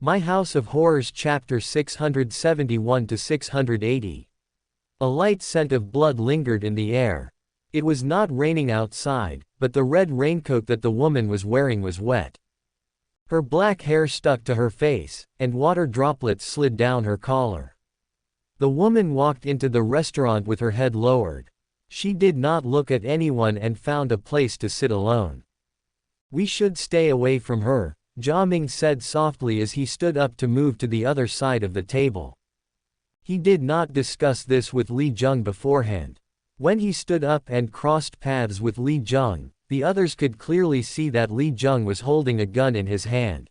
My House of Horrors Chapter 671–680. A light scent of blood lingered in the air. It was not raining outside, but the red raincoat that the woman was wearing was wet. Her black hair stuck to her face, and water droplets slid down her collar. The woman walked into the restaurant with her head lowered. She did not look at anyone and found a place to sit alone. "We should stay away from her," Jia Ming said softly as he stood up to move to the other side of the table. He did not discuss this with Li Jung beforehand. When he stood up and crossed paths with Li Jung, the others could clearly see that Li Jung was holding a gun in his hand.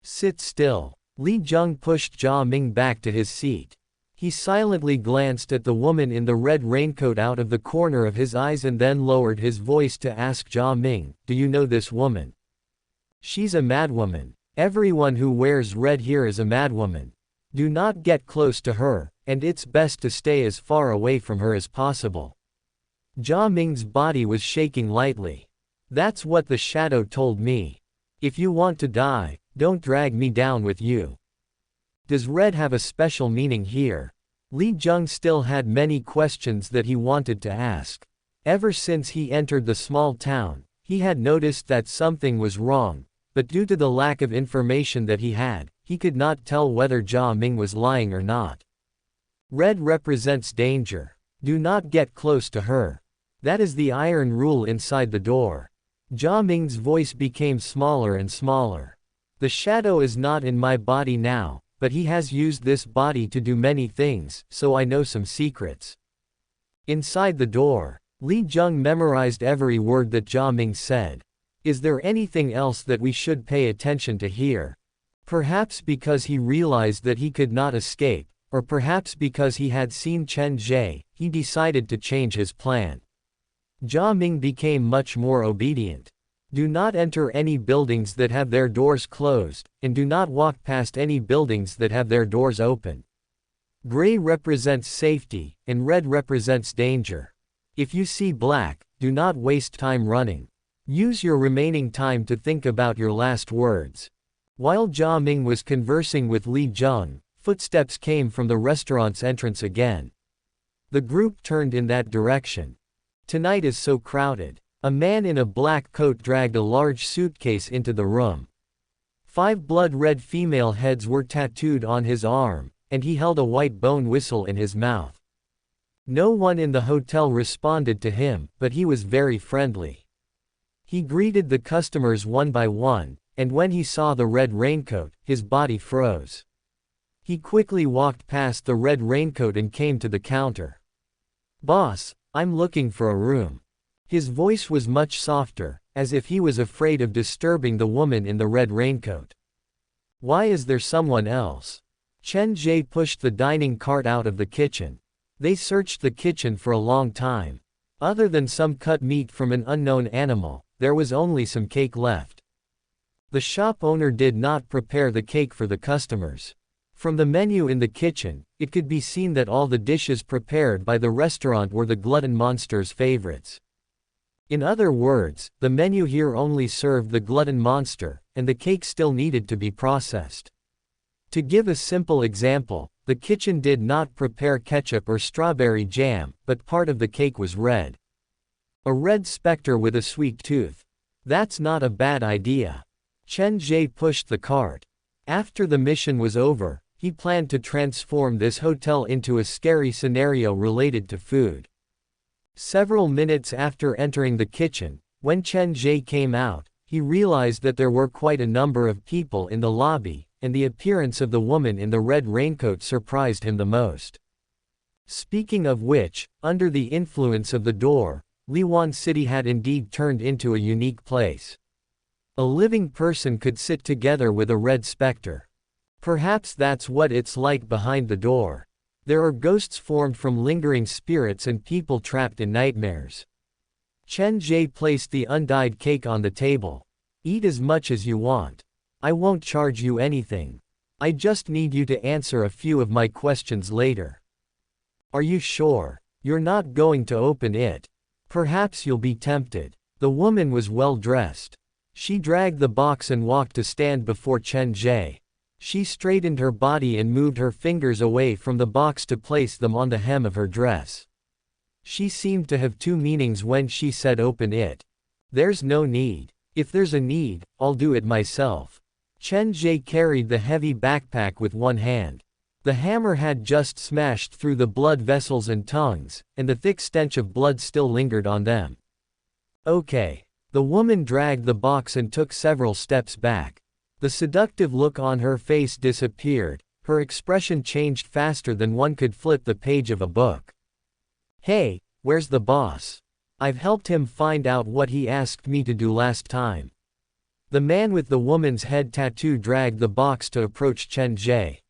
"Sit still." Li Jung pushed Jia Ming back to his seat. He silently glanced at the woman in the red raincoat out of the corner of his eyes and then lowered his voice to ask Jia Ming, "Do you know this woman?" "She's a madwoman. Everyone who wears red here is a madwoman. Do not get close to her, and it's best to stay as far away from her as possible." Jia Ming's body was shaking lightly. "That's what the shadow told me. If you want to die, don't drag me down with you." Does red have a special meaning here? Li Jung still had many questions that he wanted to ask. Ever since he entered the small town, he had noticed that something was wrong, but due to the lack of information that he could not tell whether Jia Ming was lying or not. Red represents danger. Do not get close to her. That is the iron rule inside the door. Jia Ming's voice became smaller and smaller. "The shadow is not in my body now, but he has used this body to do many things, so I know some secrets." Inside the door, Li Jung memorized every word that Jia Ming said. Is there anything else that we should pay attention to here? Perhaps because he realized that he could not escape, or perhaps because he had seen Chen Ge, he decided to change his plan. Jia Ming became much more obedient. Do not enter any buildings that have their doors closed, and do not walk past any buildings that have their doors open. Gray represents safety, and red represents danger. If you see black, do not waste time running. Use your remaining time to think about your last words. While Jia Ming was conversing with Li Jung, footsteps came from the restaurant's entrance again. The group turned in that direction. Tonight is so crowded. A man in a black coat dragged a large suitcase into the room. 5 blood-red female heads were tattooed on his arm, and he held a white bone whistle in his mouth. No one in the hotel responded to him, but he was very friendly. He greeted the customers one by one, and when he saw the red raincoat, his body froze. He quickly walked past the red raincoat and came to the counter. "Boss, I'm looking for a room." His voice was much softer, as if he was afraid of disturbing the woman in the red raincoat. "Why is there someone else?" Chen Ge pushed the dining cart out of the kitchen. They searched the kitchen for a long time. Other than some cut meat from an unknown animal, there was only some cake left. The shop owner did not prepare the cake for the customers. From the menu in the kitchen, it could be seen that all the dishes prepared by the restaurant were the glutton monster's favorites. In other words, the menu here only served the glutton monster, and the cake still needed to be processed. To give a simple example, the kitchen did not prepare ketchup or strawberry jam, but part of the cake was red. A red specter with a sweet tooth. That's not a bad idea. Chen Ge pushed the cart. After the mission was over, he planned to transform this hotel into a scary scenario related to food. Several minutes after entering the kitchen, when Chen Ge came out, he realized that there were quite a number of people in the lobby, and the appearance of the woman in the red raincoat surprised him the most. Speaking of which, under the influence of the door, Liwan City had indeed turned into a unique place. A living person could sit together with a red specter. Perhaps that's what it's like behind the door. There are ghosts formed from lingering spirits and people trapped in nightmares. Chen Ge placed the undyed cake on the table. "Eat as much as you want. I won't charge you anything. I just need you to answer a few of my questions later." "Are you sure? You're not going to open it? Perhaps you'll be tempted." The woman was well dressed. She dragged the box and walked to stand before Chen Ge. She straightened her body and moved her fingers away from the box to place them on the hem of her dress. She seemed to have two meanings when she said open it. There's no need. If there's a need, I'll do it myself. Chen Ge carried the heavy backpack with one hand. The hammer had just smashed through the blood vessels and tongues, and the thick stench of blood still lingered on them. Okay. The woman dragged the box and took several steps back. The seductive look on her face disappeared, her expression changed faster than one could flip the page of a book. Hey, where's the boss? I've helped him find out what he asked me to do last time. The man with the woman's head tattoo dragged the box to approach Chen Ge.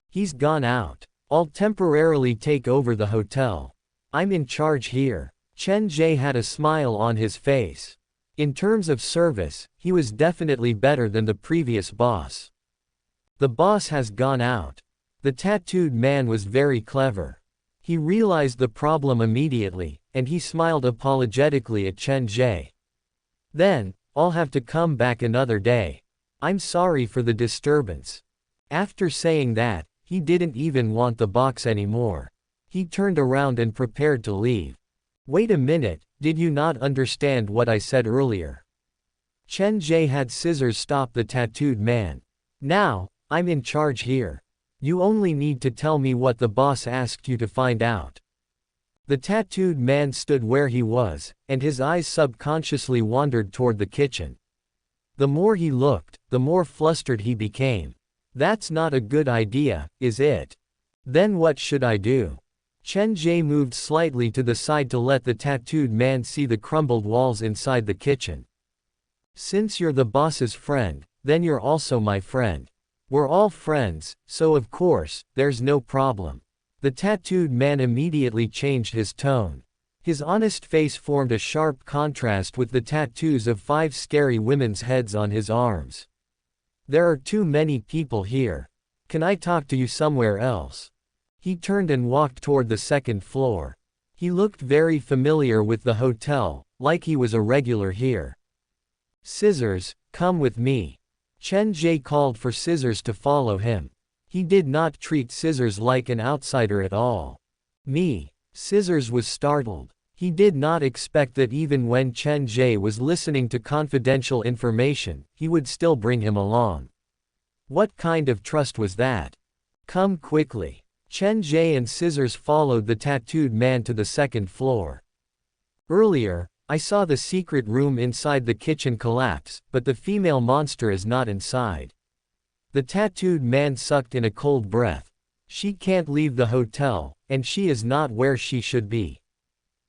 He's gone out. I'll temporarily take over the hotel. I'm in charge here. Chen Ge had a smile on his face. In terms of service, he was definitely better than the previous boss. The boss has gone out. The tattooed man was very clever. He realized the problem immediately, and he smiled apologetically at Chen Ge. Then, I'll have to come back another day. I'm sorry for the disturbance. After saying that, he didn't even want the box anymore. He turned around and prepared to leave. Wait a minute, did you not understand what I said earlier? Chen Ge had scissors stop the tattooed man. Now, I'm in charge here. You only need to tell me what the boss asked you to find out. The tattooed man stood where he was, and his eyes subconsciously wandered toward the kitchen. The more he looked, the more flustered he became. That's not a good idea, is it? Then what should I do? Chen Ge moved slightly to the side to let the tattooed man see the crumbled walls inside the kitchen. Since you're the boss's friend, then you're also my friend. We're all friends, so of course, there's no problem. The tattooed man immediately changed his tone. His honest face formed a sharp contrast with the tattoos of 5 scary women's heads on his arms. There are too many people here. Can I talk to you somewhere else? He turned and walked toward the second floor. He looked very familiar with the hotel, like he was a regular here. Scissors, come with me. Chen Ge called for Scissors to follow him. He did not treat Scissors like an outsider at all. Me. Scissors was startled. He did not expect that even when Chen Ge was listening to confidential information, he would still bring him along. What kind of trust was that? Come quickly. Chen Ge and Scissors followed the tattooed man to the second floor. Earlier, I saw the secret room inside the kitchen collapse, but the female monster is not inside. The tattooed man sucked in a cold breath. She can't leave the hotel, and she is not where she should be.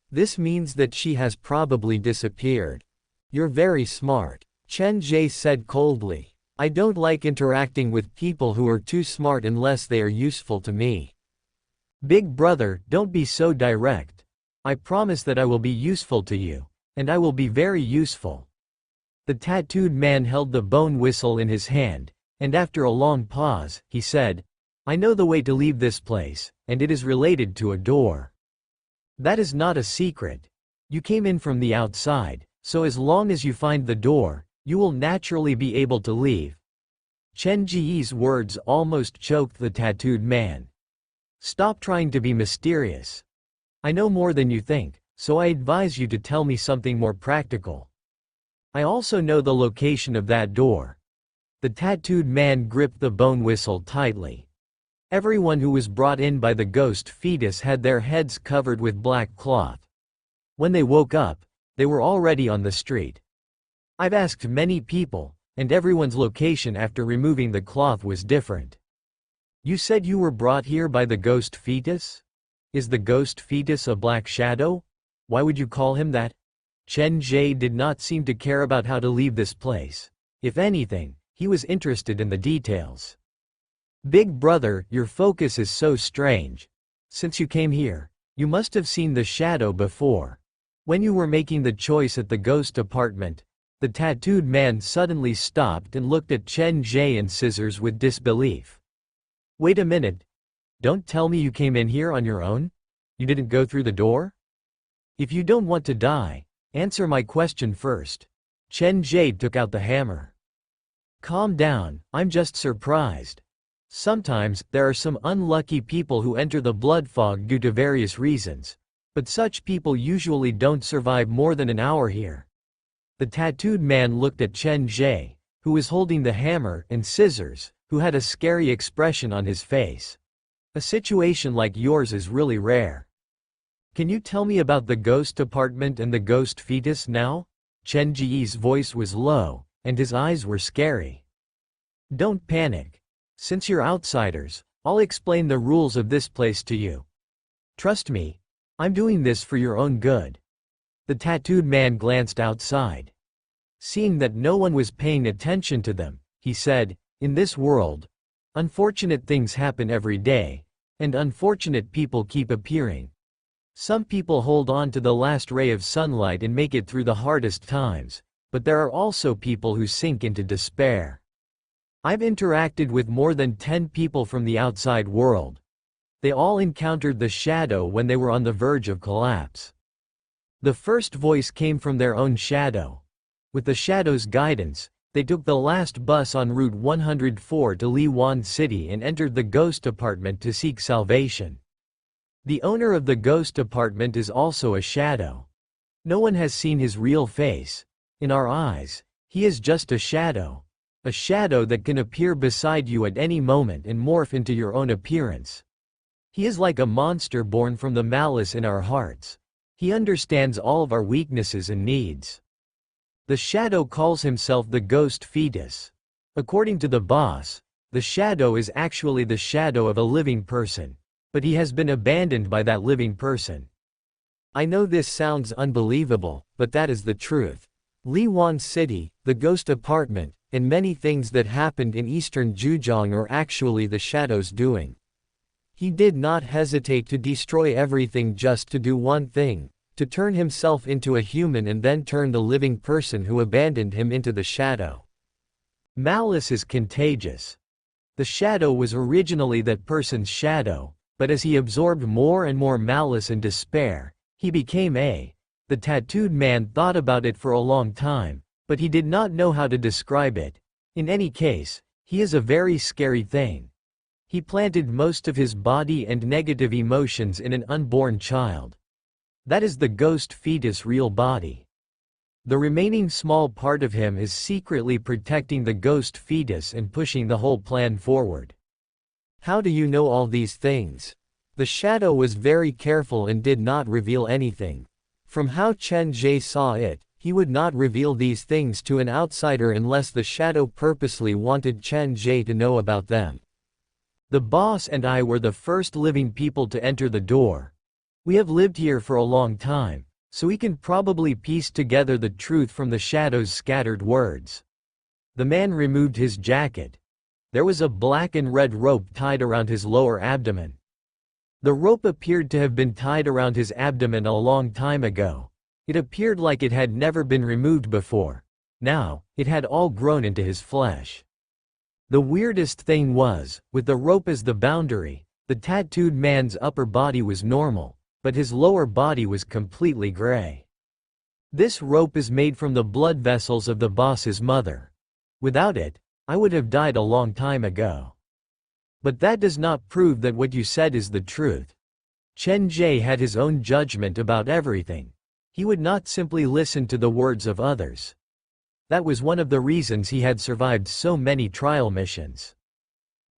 This means that she has probably disappeared. You're very smart, Chen Ge said coldly. I don't like interacting with people who are too smart unless they are useful to me. Big brother, don't be so direct. I promise that I will be useful to you. And I will be very useful. The tattooed man held the bone whistle in his hand, and after a long pause, he said, I know the way to leave this place, and it is related to a door. That is not a secret. You came in from the outside, so as long as you find the door, you will naturally be able to leave. Chen Ge's words almost choked the tattooed man. Stop trying to be mysterious. I know more than you think, so I advise you to tell me something more practical. I also know the location of that door. The tattooed man gripped the bone whistle tightly. Everyone who was brought in by the ghost fetus had their heads covered with black cloth. When they woke up, they were already on the street. I've asked many people, and everyone's location after removing the cloth was different. You said you were brought here by the ghost fetus? Is the ghost fetus a black shadow? Why would you call him that? Chen Ge did not seem to care about how to leave this place. If anything, he was interested in the details. Big brother, your focus is so strange. Since you came here, you must have seen the shadow before. When you were making the choice at the ghost apartment, the tattooed man suddenly stopped and looked at Chen Ge and Scissors with disbelief. Wait a minute. Don't tell me you came in here on your own? You didn't go through the door? If you don't want to die, answer my question first. Chen Ge took out the hammer. Calm down, I'm just surprised. Sometimes, there are some unlucky people who enter the blood fog due to various reasons. But such people usually don't survive more than an hour here. The tattooed man looked at Chen Ge, who was holding the hammer and scissors, who had a scary expression on his face. A situation like yours is really rare. Can you tell me about the ghost apartment and the ghost fetus now? Chen Ge's voice was low, and his eyes were scary. Don't panic. Since you're outsiders, I'll explain the rules of this place to you. Trust me, I'm doing this for your own good. The tattooed man glanced outside. Seeing that no one was paying attention to them, he said, in this world, unfortunate things happen every day, and unfortunate people keep appearing. Some people hold on to the last ray of sunlight and make it through the hardest times, but there are also people who sink into despair. I've interacted with more than 10 people from the outside world. They all encountered the shadow when they were on the verge of collapse. The first voice came from their own shadow. With the shadow's guidance, they took the last bus on Route 104 to Liwan City and entered the ghost apartment to seek salvation. The owner of the ghost apartment is also a shadow. No one has seen his real face. In our eyes, he is just a shadow. A shadow that can appear beside you at any moment and morph into your own appearance. He is like a monster born from the malice in our hearts. He understands all of our weaknesses and needs. The shadow calls himself the ghost fetus. According to the boss, the shadow is actually the shadow of a living person. But he has been abandoned by that living person. I know this sounds unbelievable, but that is the truth. Liwan City, the ghost apartment, and many things that happened in eastern Zhejiang are actually the shadow's doing. He did not hesitate to destroy everything just to do one thing, to turn himself into a human and then turn the living person who abandoned him into the shadow. Malice is contagious. The shadow was originally that person's shadow. But as he absorbed more and more malice and despair, he became The tattooed man thought about it for a long time, but he did not know how to describe it. In any case, he is a very scary thing. He planted most of his body and negative emotions in an unborn child. That is the ghost fetus' real body. The remaining small part of him is secretly protecting the ghost fetus and pushing the whole plan forward. How do you know all these things? The shadow was very careful and did not reveal anything. From how Chen Ge saw it, he would not reveal these things to an outsider unless the shadow purposely wanted Chen Ge to know about them. The boss and I were the first living people to enter the door. We have lived here for a long time, so we can probably piece together the truth from the shadow's scattered words. The man removed his jacket. There was a black and red rope tied around his lower abdomen. The rope appeared to have been tied around his abdomen a long time ago. It appeared like it had never been removed before. Now, it had all grown into his flesh. The weirdest thing was, with the rope as the boundary, the tattooed man's upper body was normal, but his lower body was completely gray. This rope is made from the blood vessels of the boss's mother. Without it, I would have died a long time ago. But that does not prove that what you said is the truth. Chen Ge had his own judgment about everything. He would not simply listen to the words of others. That was one of the reasons he had survived so many trial missions.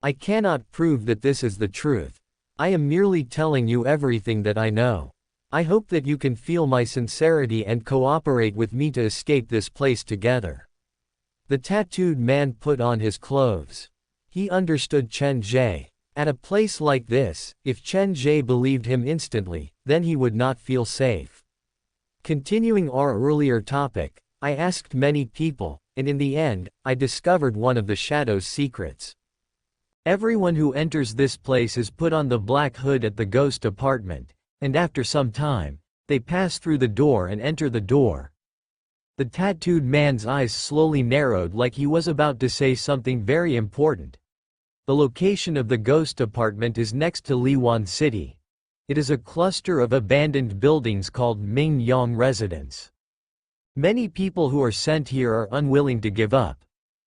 I cannot prove that this is the truth. I am merely telling you everything that I know. I hope that you can feel my sincerity and cooperate with me to escape this place together. The tattooed man put on his clothes. He understood Chen Ge. At a place like this, if Chen Ge believed him instantly, then he would not feel safe. Continuing our earlier topic, I asked many people, and in the end, I discovered one of the shadow's secrets. Everyone who enters this place is put on the black hood at the ghost apartment, and after some time, they pass through the door and enter the door. The tattooed man's eyes slowly narrowed like he was about to say something very important. The location of the ghost apartment is next to Liwan City. It is a cluster of abandoned buildings called Mingyang Residence. Many people who are sent here are unwilling to give up.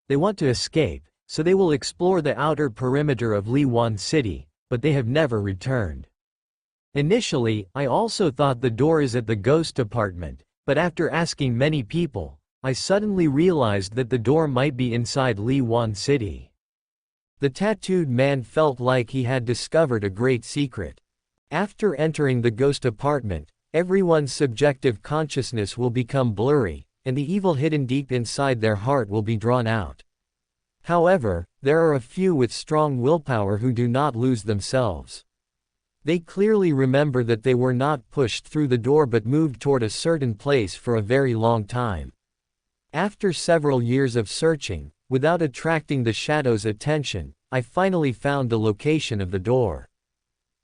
They want to escape, so they will explore the outer perimeter of Liwan City, but they have never returned. Initially, I also thought the door is at the ghost apartment, but after asking many people, I suddenly realized that the door might be inside Liwan City. The tattooed man felt like he had discovered a great secret. After entering the ghost apartment, everyone's subjective consciousness will become blurry, and the evil hidden deep inside their heart will be drawn out. However, there are a few with strong willpower who do not lose themselves. They clearly remember that they were not pushed through the door but moved toward a certain place for a very long time. After several years of searching, without attracting the shadow's attention, I finally found the location of the door.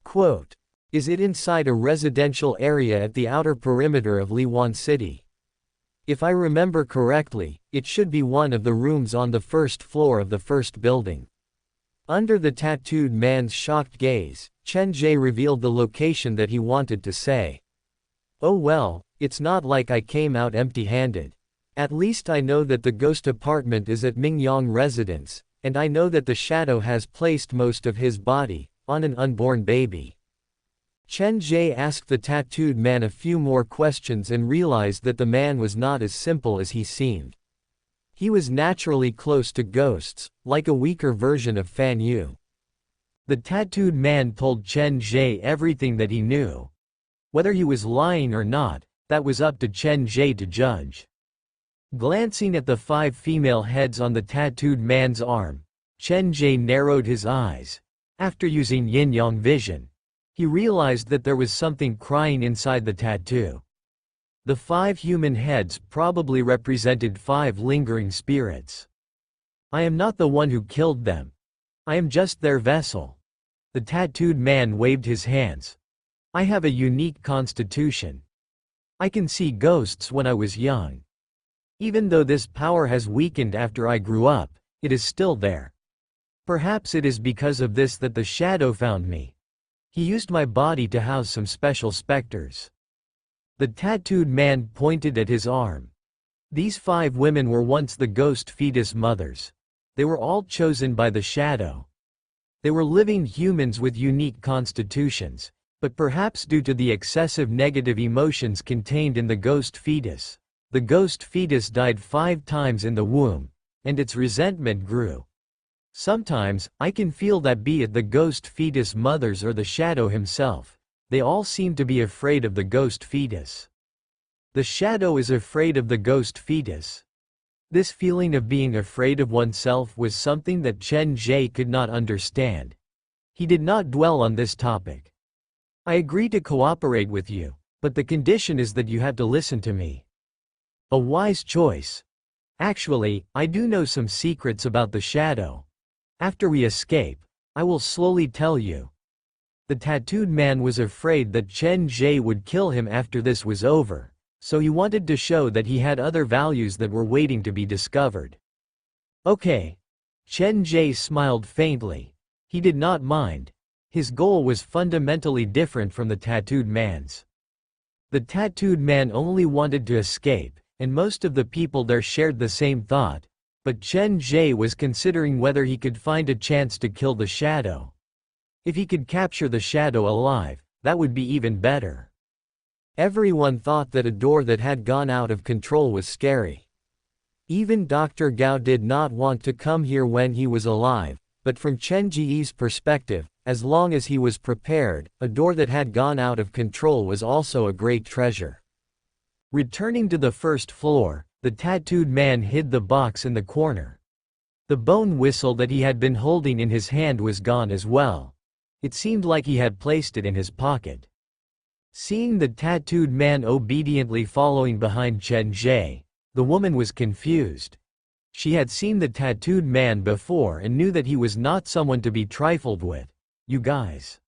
Quote, "Is it inside a residential area at the outer perimeter of Liwan City? If I remember correctly, it should be one of the rooms on the first floor of the first building." Under the tattooed man's shocked gaze, Chen Ge revealed the location that he wanted to say. "Oh well, it's not like I came out empty-handed. At least I know that the ghost apartment is at Mingyang residence, and I know that the shadow has placed most of his body on an unborn baby." Chen Ge asked the tattooed man a few more questions and realized that the man was not as simple as he seemed. He was naturally close to ghosts, like a weaker version of Fan Yu. The tattooed man told Chen Ge everything that he knew. Whether he was lying or not, that was up to Chen Ge to judge. Glancing at the 5 female heads on the tattooed man's arm, Chen Ge narrowed his eyes. After using yin-yang vision, he realized that there was something crying inside the tattoo. The 5 human heads probably represented 5 lingering spirits. "I am not the one who killed them. I am just their vessel." The tattooed man waved his hands. "I have a unique constitution. I can see ghosts when I was young. Even though this power has weakened after I grew up, it is still there. Perhaps it is because of this that the shadow found me. He used my body to house some special specters." The tattooed man pointed at his arm. These 5 women were once the ghost fetus mothers. They were all chosen by the shadow. They were living humans with unique constitutions, but perhaps due to the excessive negative emotions contained in the ghost fetus, the ghost fetus died 5 times in the womb, and its resentment grew. Sometimes, I can feel that be it the ghost fetus mothers or the shadow himself, they all seem to be afraid of the ghost fetus. The shadow is afraid of the ghost fetus. This feeling of being afraid of oneself was something that Chen Ge could not understand. He did not dwell on this topic. "I agree to cooperate with you, but the condition is that you have to listen to me." A wise choice. Actually, I do know some secrets about the shadow. After we escape, I will slowly tell you. The tattooed man was afraid that Chen Ge would kill him after this was over, so he wanted to show that he had other values that were waiting to be discovered. "Okay." Chen Ge smiled faintly. He did not mind. His goal was fundamentally different from the tattooed man's. The tattooed man only wanted to escape, and most of the people there shared the same thought, but Chen Ge was considering whether he could find a chance to kill the shadow. If he could capture the shadow alive, that would be even better. Everyone thought that a door that had gone out of control was scary. Even Dr. Gao did not want to come here when he was alive, but from Chen Ge's perspective, as long as he was prepared, a door that had gone out of control was also a great treasure. Returning to the first floor, the tattooed man hid the box in the corner. The bone whistle that he had been holding in his hand was gone as well. It seemed like he had placed it in his pocket. Seeing the tattooed man obediently following behind Chen Ge, the woman was confused. She had seen the tattooed man before and knew that he was not someone to be trifled with. "You guys."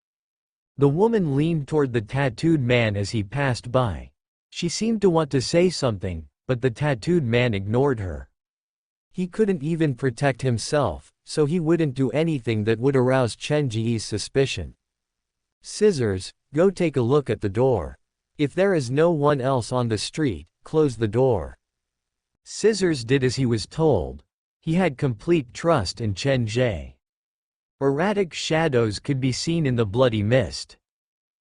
The woman leaned toward the tattooed man as he passed by. She seemed to want to say something, but the tattooed man ignored her. He couldn't even protect himself, so he wouldn't do anything that would arouse Chen Ge's suspicion. "Scissors, go take a look at the door. If there is no one else on the street, close the door." Scissors did as he was told. He had complete trust in Chen Ge. Erratic shadows could be seen in the bloody mist.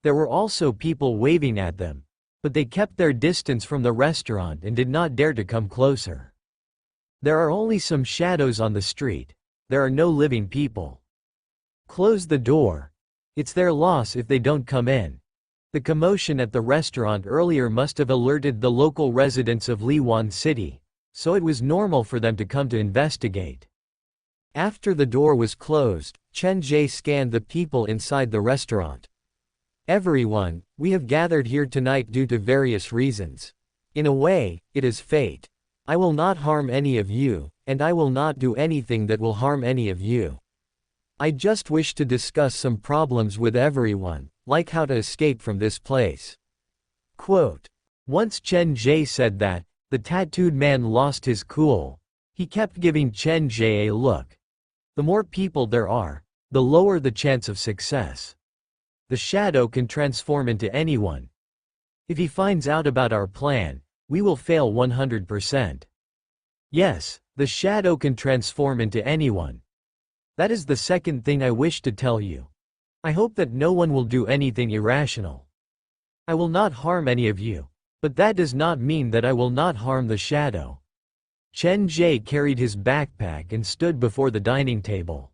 There were also people waving at them, but they kept their distance from the restaurant and did not dare to come closer. There are only some shadows on the street. There are no living people. Close the door. It's their loss if they don't come in. The commotion at the restaurant earlier must have alerted the local residents of Liwan City, so it was normal for them to come to investigate. After the door was closed, Chen Ge scanned the people inside the restaurant. Everyone, we have gathered here tonight due to various reasons. In a way, it is fate. I will not harm any of you, and I will not do anything that will harm any of you. I just wish to discuss some problems with everyone, like how to escape from this place. Quote. Once Chen Ge said that, the tattooed man lost his cool. He kept giving Chen Ge a look. The more people there are, the lower the chance of success. The shadow can transform into anyone. If he finds out about our plan, we will fail 100%. Yes, the shadow can transform into anyone. That is the second thing I wish to tell you. I hope that no one will do anything irrational. I will not harm any of you, but that does not mean that I will not harm the shadow. Chen Ge carried his backpack and stood before the dining table.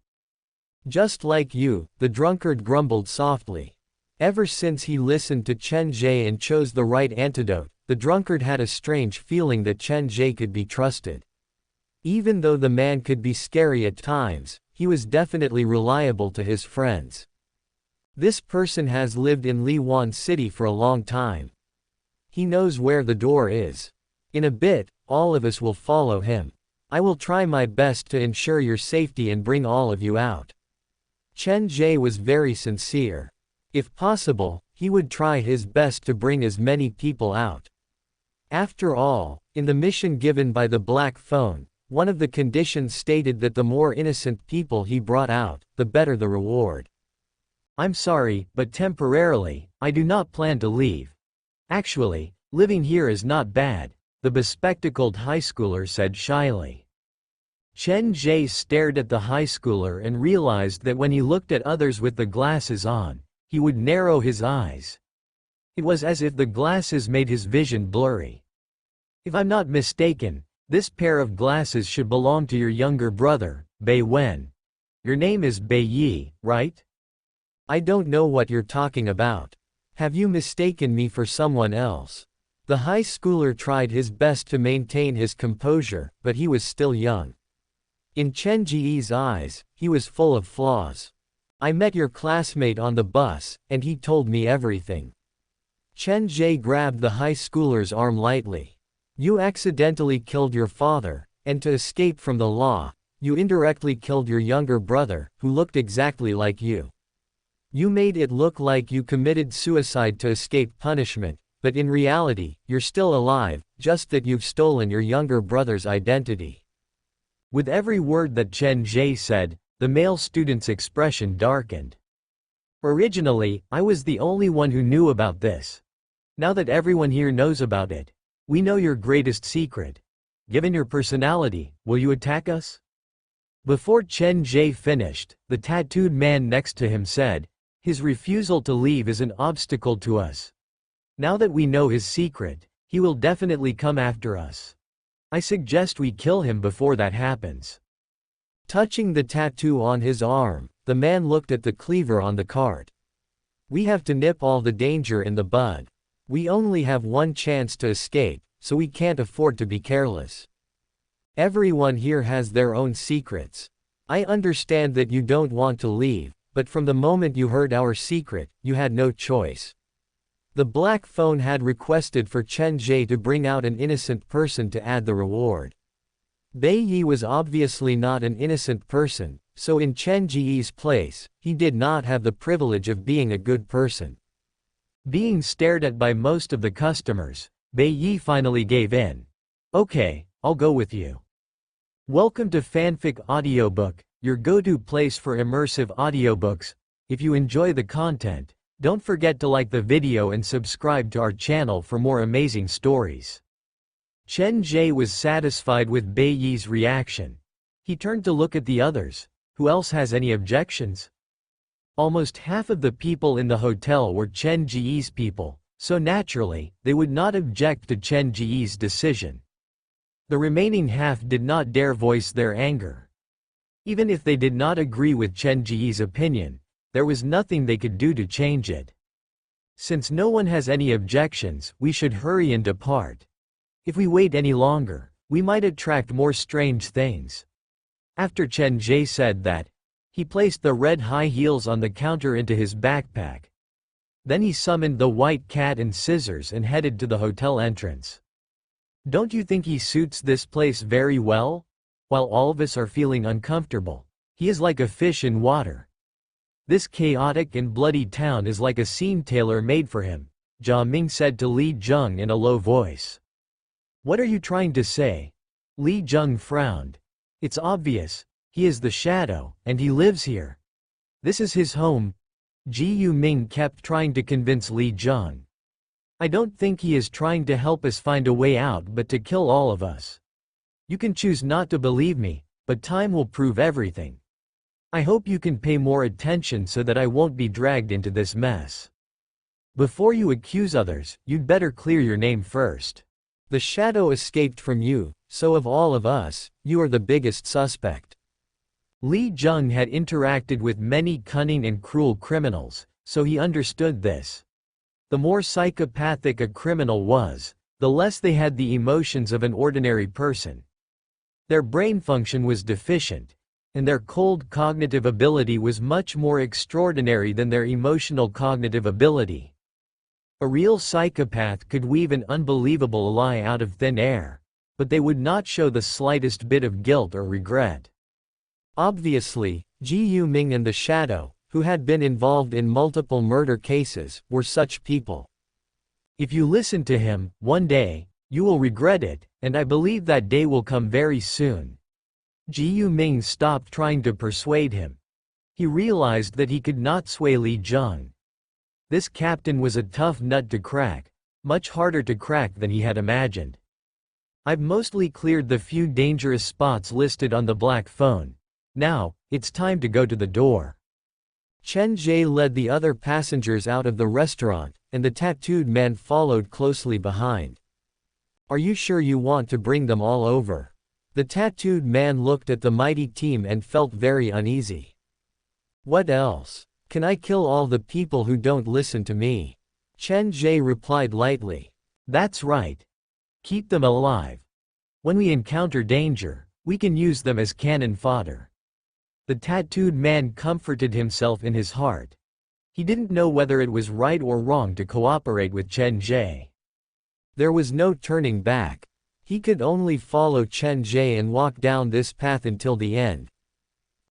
Just like you, the drunkard grumbled softly. Ever since he listened to Chen Ge and chose the right antidote, the drunkard had a strange feeling that Chen Ge could be trusted. Even though the man could be scary at times, he was definitely reliable to his friends. This person has lived in Liwan City for a long time. He knows where the door is. In a bit, all of us will follow him. I will try my best to ensure your safety and bring all of you out. Chen Ge was very sincere. If possible, he would try his best to bring as many people out. After all, in the mission given by the Black Phone, one of the conditions stated that the more innocent people he brought out, the better the reward. I'm sorry, but temporarily, I do not plan to leave. Actually, living here is not bad, the bespectacled high schooler said shyly. Chen Ge stared at the high schooler and realized that when he looked at others with the glasses on, he would narrow his eyes. It was as if the glasses made his vision blurry. If I'm not mistaken, this pair of glasses should belong to your younger brother, Bei Wen. Your name is Bei Yi, right? I don't know what you're talking about. Have you mistaken me for someone else? The high schooler tried his best to maintain his composure, but he was still young. In Chen Ge's eyes, he was full of flaws. I met your classmate on the bus, and he told me everything. Chen Ge grabbed the high schooler's arm lightly. You accidentally killed your father, and to escape from the law, you indirectly killed your younger brother, who looked exactly like you. You made it look like you committed suicide to escape punishment, but in reality, you're still alive, just that you've stolen your younger brother's identity. With every word that Chen Ge said, the male student's expression darkened. Originally, I was the only one who knew about this. Now that everyone here knows about it, we know your greatest secret. Given your personality, will you attack us? Before Chen Ge finished, the tattooed man next to him said, his refusal to leave is an obstacle to us. Now that we know his secret, he will definitely come after us. I suggest we kill him before that happens. Touching the tattoo on his arm, the man looked at the cleaver on the cart. We have to nip all the danger in the bud. We only have one chance to escape, so we can't afford to be careless. Everyone here has their own secrets. I understand that you don't want to leave, but from the moment you heard our secret, you had no choice. The Black Phone had requested for Chen Ge to bring out an innocent person to add the reward. Bei Yi was obviously not an innocent person, so in Chen Ge's place, he did not have the privilege of being a good person. Being stared at by most of the customers, Bei Yi finally gave in. Okay, I'll go with you. Welcome to Fanfic Audiobook, your go-to place for immersive audiobooks. If you enjoy the content, don't forget to like the video and subscribe to our channel for more amazing stories. Chen Ge was satisfied with Bei Yi's reaction. He turned to look at the others. Who else has any objections? Almost half of the people in the hotel were Chen Ge's people, so naturally, they would not object to Chen Ge's decision. The remaining half did not dare voice their anger. Even if they did not agree with Chen Ge's opinion, there was nothing they could do to change it. Since no one has any objections, we should hurry and depart. If we wait any longer, we might attract more strange things. After Chen Ge said that, he placed the red high heels on the counter into his backpack. Then he summoned the white cat and scissors and headed to the hotel entrance. Don't you think he suits this place very well? While all of us are feeling uncomfortable, he is like a fish in water. This chaotic and bloody town is like a scene tailor-made for him, Jia Ming said to Li Zheng in a low voice. What are you trying to say? Li Zheng frowned. It's obvious. He is the shadow, and he lives here. This is his home. Ji Ming kept trying to convince Li Zheng. I don't think he is trying to help us find a way out but to kill all of us. You can choose not to believe me, but time will prove everything. I hope you can pay more attention so that I won't be dragged into this mess. Before you accuse others, you'd better clear your name first. The shadow escaped from you, so of all of us, you are the biggest suspect. Li Zheng had interacted with many cunning and cruel criminals, so he understood this. The more psychopathic a criminal was, the less they had the emotions of an ordinary person. Their brain function was deficient, and their cold cognitive ability was much more extraordinary than their emotional cognitive ability. A real psychopath could weave an unbelievable lie out of thin air, but they would not show the slightest bit of guilt or regret. Obviously, Ji Ming and the Shadow, who had been involved in multiple murder cases, were such people. If you listen to him, one day, you will regret it, and I believe that day will come very soon. Ji Ming stopped trying to persuade him. He realized that he could not sway Li Zheng. This captain was a tough nut to crack, much harder to crack than he had imagined. I've mostly cleared the few dangerous spots listed on the black phone. Now, it's time to go to the door. Chen Ge led the other passengers out of the restaurant, and the tattooed man followed closely behind. Are you sure you want to bring them all over? The tattooed man looked at the mighty team and felt very uneasy. What else? Can I kill all the people who don't listen to me? Chen Ge replied lightly. That's right. Keep them alive. When we encounter danger, we can use them as cannon fodder. The tattooed man comforted himself in his heart. He didn't know whether it was right or wrong to cooperate with Chen Ge. There was no turning back. He could only follow Chen Ge and walk down this path until the end.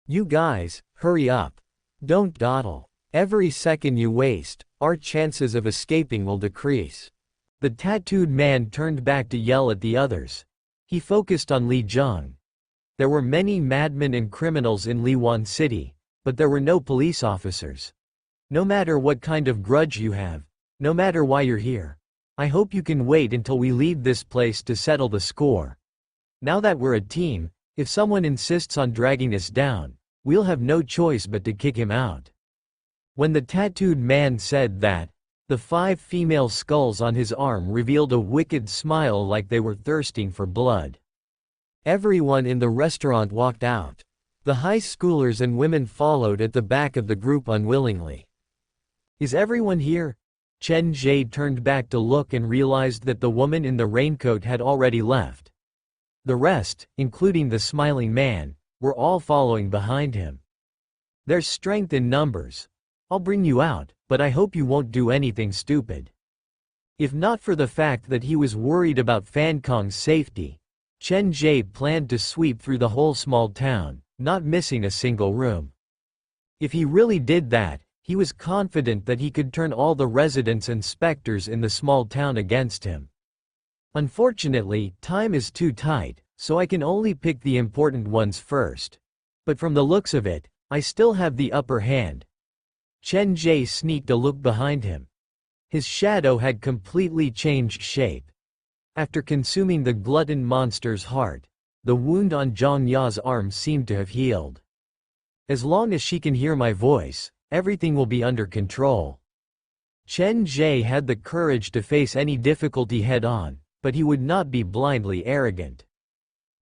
You guys, hurry up. Don't dawdle. Every second you waste, our chances of escaping will decrease. The tattooed man turned back to yell at the others. He focused on Li Zheng. There were many madmen and criminals in Liwan City, but there were no police officers. No matter what kind of grudge you have, no matter why you're here, I hope you can wait until we leave this place to settle the score. Now that we're a team, if someone insists on dragging us down, we'll have no choice but to kick him out. When the tattooed man said that, the 5 female skulls on his arm revealed a wicked smile like they were thirsting for blood. Everyone in the restaurant walked out. The high schoolers and women followed at the back of the group unwillingly. Is everyone here? Chen Ge turned back to look and realized that the woman in the raincoat had already left. The rest, including the smiling man, were all following behind him. There's strength in numbers. I'll bring you out, but I hope you won't do anything stupid. If not for the fact that he was worried about Fan Kong's safety, Chen Ge planned to sweep through the whole small town, not missing a single room. If he really did that, he was confident that he could turn all the residents and specters in the small town against him. Unfortunately, time is too tight, so I can only pick the important ones first. But from the looks of it, I still have the upper hand. Chen Ge sneaked a look behind him. His shadow had completely changed shape. After consuming the glutton monster's heart, the wound on Zhang Ya's arm seemed to have healed. As long as she can hear my voice, everything will be under control. Chen Ge had the courage to face any difficulty head-on, but he would not be blindly arrogant.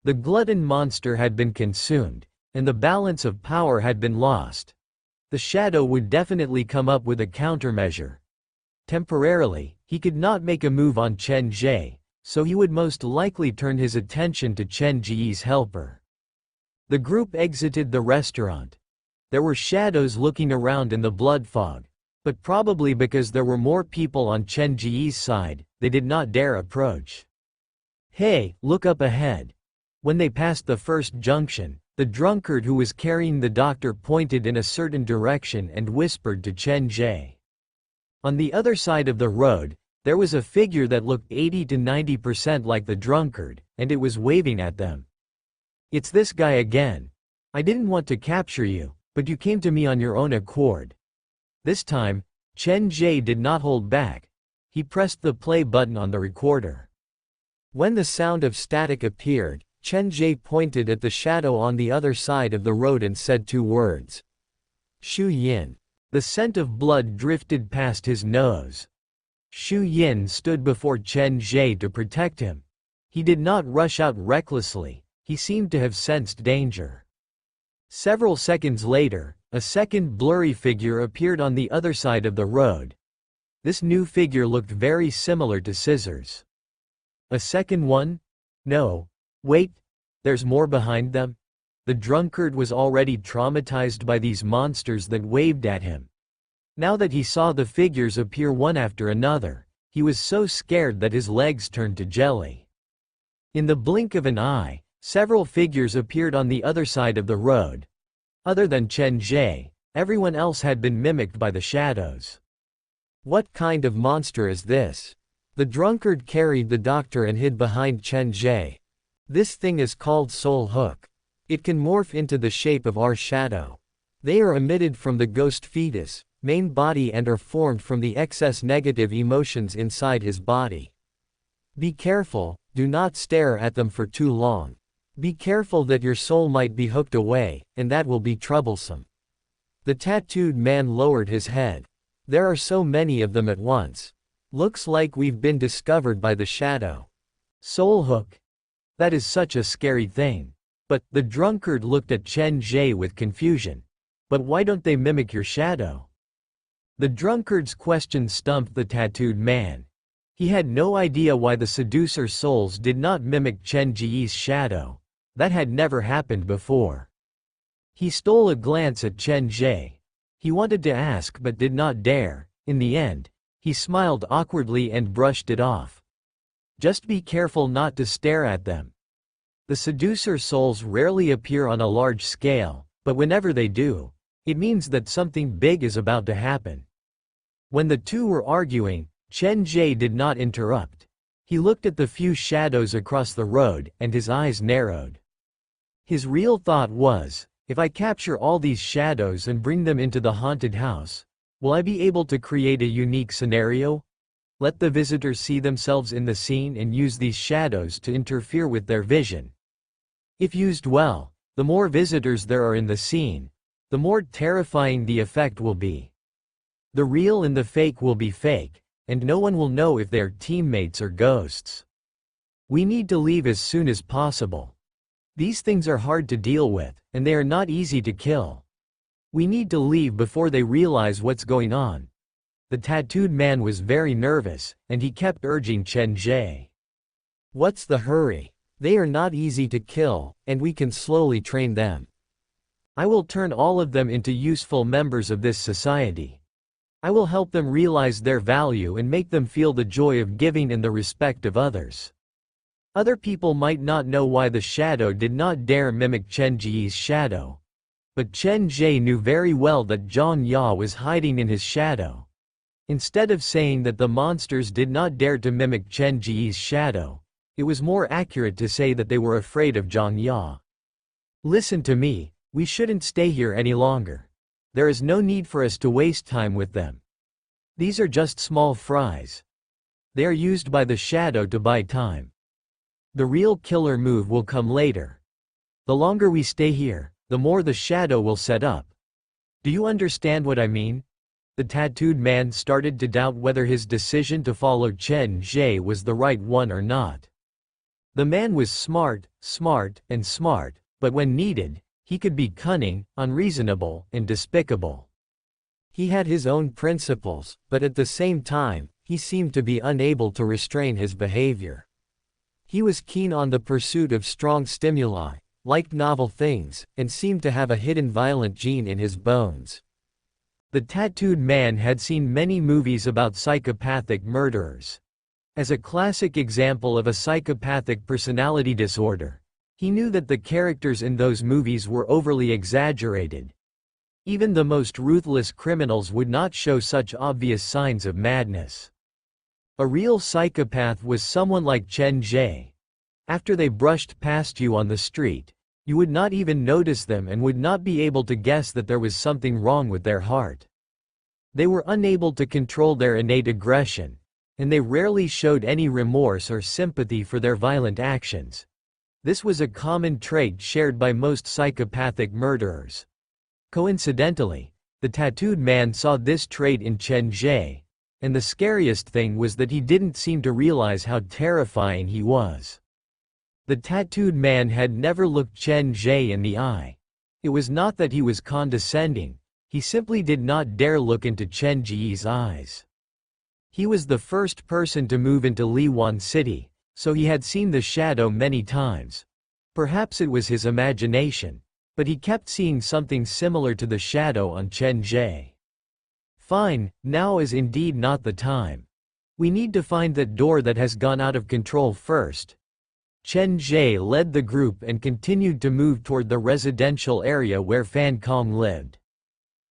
The glutton monster had been consumed, and the balance of power had been lost. The shadow would definitely come up with a countermeasure. Temporarily, he could not make a move on Chen Ge, so he would most likely turn his attention to Chen Ge's helper. The group exited the restaurant. There were shadows looking around in the blood fog, but probably because there were more people on Chen Ge's side, they did not dare approach. Hey, look up ahead. When they passed the first junction, the drunkard who was carrying the doctor pointed in a certain direction and whispered to Chen Ge. On the other side of the road, there was a figure that looked 80 to 90% like the drunkard, and it was waving at them. It's this guy again. I didn't want to capture you, but you came to me on your own accord. This time, Chen Ge did not hold back. He pressed the play button on the recorder. When the sound of static appeared, Chen Ge pointed at the shadow on the other side of the road and said 2 words. Shu Yin. The scent of blood drifted past his nose. Shu Yin stood before Chen Ge to protect him. He did not rush out recklessly. He seemed to have sensed danger. Several seconds later, a second blurry figure appeared on the other side of the road. This new figure looked very similar to Scissors. A second one? No. Wait, there's more behind them? The drunkard was already traumatized by these monsters that waved at him. Now that he saw the figures appear one after another, he was so scared that his legs turned to jelly. In the blink of an eye, several figures appeared on the other side of the road. Other than Chen Ge, everyone else had been mimicked by the shadows. What kind of monster is this? The drunkard carried the doctor and hid behind Chen Ge. This thing is called Soul Hook. It can morph into the shape of our shadow. They are emitted from the ghost fetus, main body and are formed from the excess negative emotions inside his body. Be careful, do not stare at them for too long. Be careful that your soul might be hooked away, and that will be troublesome. The tattooed man lowered his head. There are so many of them at once. Looks like we've been discovered by the shadow. Soul hook. That is such a scary thing. But, the drunkard looked at Chen Ge with confusion. But why don't they mimic your shadow? The drunkard's question stumped the tattooed man. He had no idea why the seducer souls did not mimic Chen Ge's shadow. That had never happened before. He stole a glance at Chen Ge. He wanted to ask but did not dare. In the end, he smiled awkwardly and brushed it off. Just be careful not to stare at them. The seducer souls rarely appear on a large scale, but whenever they do, it means that something big is about to happen. When the two were arguing, Chen Ge did not interrupt. He looked at the few shadows across the road, and his eyes narrowed. His real thought was, if I capture all these shadows and bring them into the haunted house, will I be able to create a unique scenario? Let the visitors see themselves in the scene and use these shadows to interfere with their vision. If used well, the more visitors there are in the scene, the more terrifying the effect will be. The real and the fake will be fake, and no one will know if they're teammates or ghosts. We need to leave as soon as possible. These things are hard to deal with, and they are not easy to kill. We need to leave before they realize what's going on. The tattooed man was very nervous, and he kept urging Chen Ge. What's the hurry? They are not easy to kill, and we can slowly train them. I will turn all of them into useful members of this society. I will help them realize their value and make them feel the joy of giving and the respect of others. Other people might not know why the shadow did not dare mimic Chen Ge's shadow. But Chen Ge knew very well that Zhang Ya was hiding in his shadow. Instead of saying that the monsters did not dare to mimic Chen Ge's shadow, it was more accurate to say that they were afraid of Zhang Ya. Listen to me, we shouldn't stay here any longer. There is no need for us to waste time with them. These are just small fries. They are used by the shadow to buy time. The real killer move will come later. The longer we stay here, the more the shadow will set up. Do you understand what I mean? The tattooed man started to doubt whether his decision to follow Chen Ge was the right one or not. The man was smart, but when needed, he could be cunning, unreasonable, and despicable. He had his own principles, but at the same time, he seemed to be unable to restrain his behavior. He was keen on the pursuit of strong stimuli, liked novel things, and seemed to have a hidden violent gene in his bones. The tattooed man had seen many movies about psychopathic murderers. As a classic example of a psychopathic personality disorder, he knew that the characters in those movies were overly exaggerated. Even the most ruthless criminals would not show such obvious signs of madness. A real psychopath was someone like Chen Ge. After they brushed past you on the street, you would not even notice them and would not be able to guess that there was something wrong with their heart. They were unable to control their innate aggression, and they rarely showed any remorse or sympathy for their violent actions. This was a common trait shared by most psychopathic murderers. Coincidentally, the tattooed man saw this trait in Chen Ge, and the scariest thing was that he didn't seem to realize how terrifying he was. The tattooed man had never looked Chen Ge in the eye. It was not that he was condescending, he simply did not dare look into Chen Ge's eyes. He was the first person to move into Liwan City, so he had seen the shadow many times. Perhaps it was his imagination, but he kept seeing something similar to the shadow on Chen Ge. Fine, now is indeed not the time. We need to find that door that has gone out of control first. Chen Ge led the group and continued to move toward the residential area where Fan Kong lived.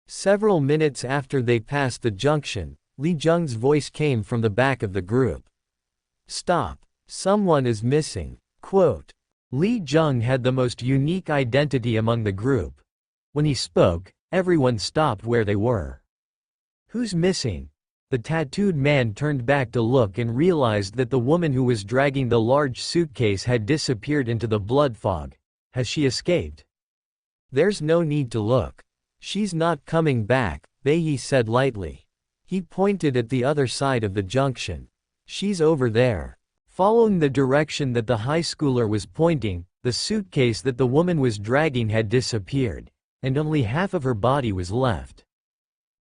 Several minutes after they passed the junction, Li Zheng's voice came from the back of the group. Stop. Someone is missing. Quote. Li Zheng had the most unique identity among the group. When he spoke, everyone stopped where they were. Who's missing? The tattooed man turned back to look and realized that the woman who was dragging the large suitcase had disappeared into the blood fog. Has she escaped? There's no need to look. She's not coming back, Beiyi said lightly. He pointed at the other side of the junction. She's over there. Following the direction that the high schooler was pointing, the suitcase that the woman was dragging had disappeared, and only half of her body was left.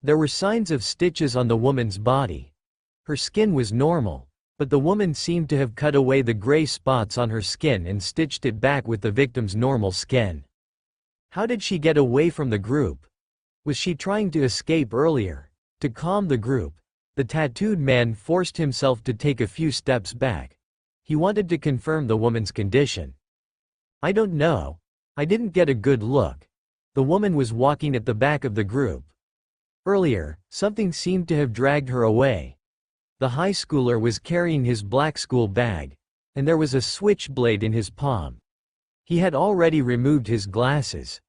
There were signs of stitches on the woman's body. Her skin was normal, but the woman seemed to have cut away the gray spots on her skin and stitched it back with the victim's normal skin. How did she get away from the group? Was she trying to escape earlier? To calm the group, the tattooed man forced himself to take a few steps back. He wanted to confirm the woman's condition. I don't know. I didn't get a good look. The woman was walking at the back of the group. Earlier, something seemed to have dragged her away. The high schooler was carrying his black school bag, and there was a switchblade in his palm. He had already removed his glasses.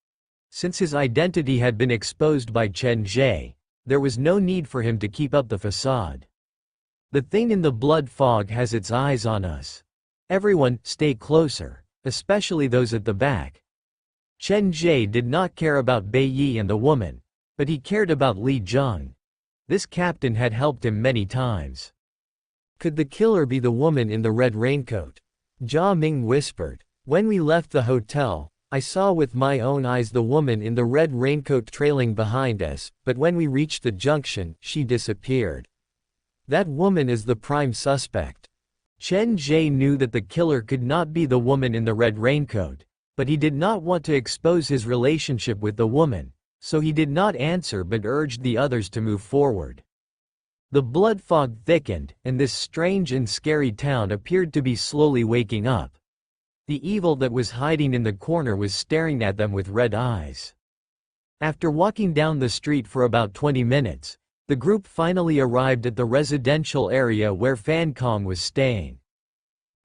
Since his identity had been exposed by Chen Ge, there was no need for him to keep up the facade. The thing in the blood fog has its eyes on us. Everyone, stay closer, especially those at the back. Chen Ge did not care about Beiyi and the woman, but he cared about Li Zheng. This captain had helped him many times. Could the killer be the woman in the red raincoat? Jia Ming whispered. When we left the hotel, I saw with my own eyes the woman in the red raincoat trailing behind us, but when we reached the junction, she disappeared. That woman is the prime suspect. Chen Ge knew that the killer could not be the woman in the red raincoat, but he did not want to expose his relationship with the woman, so he did not answer but urged the others to move forward. The blood fog thickened, and this strange and scary town appeared to be slowly waking up. The evil that was hiding in the corner was staring at them with red eyes. After walking down the street for about 20 minutes, the group finally arrived at the residential area where Fan Kong was staying.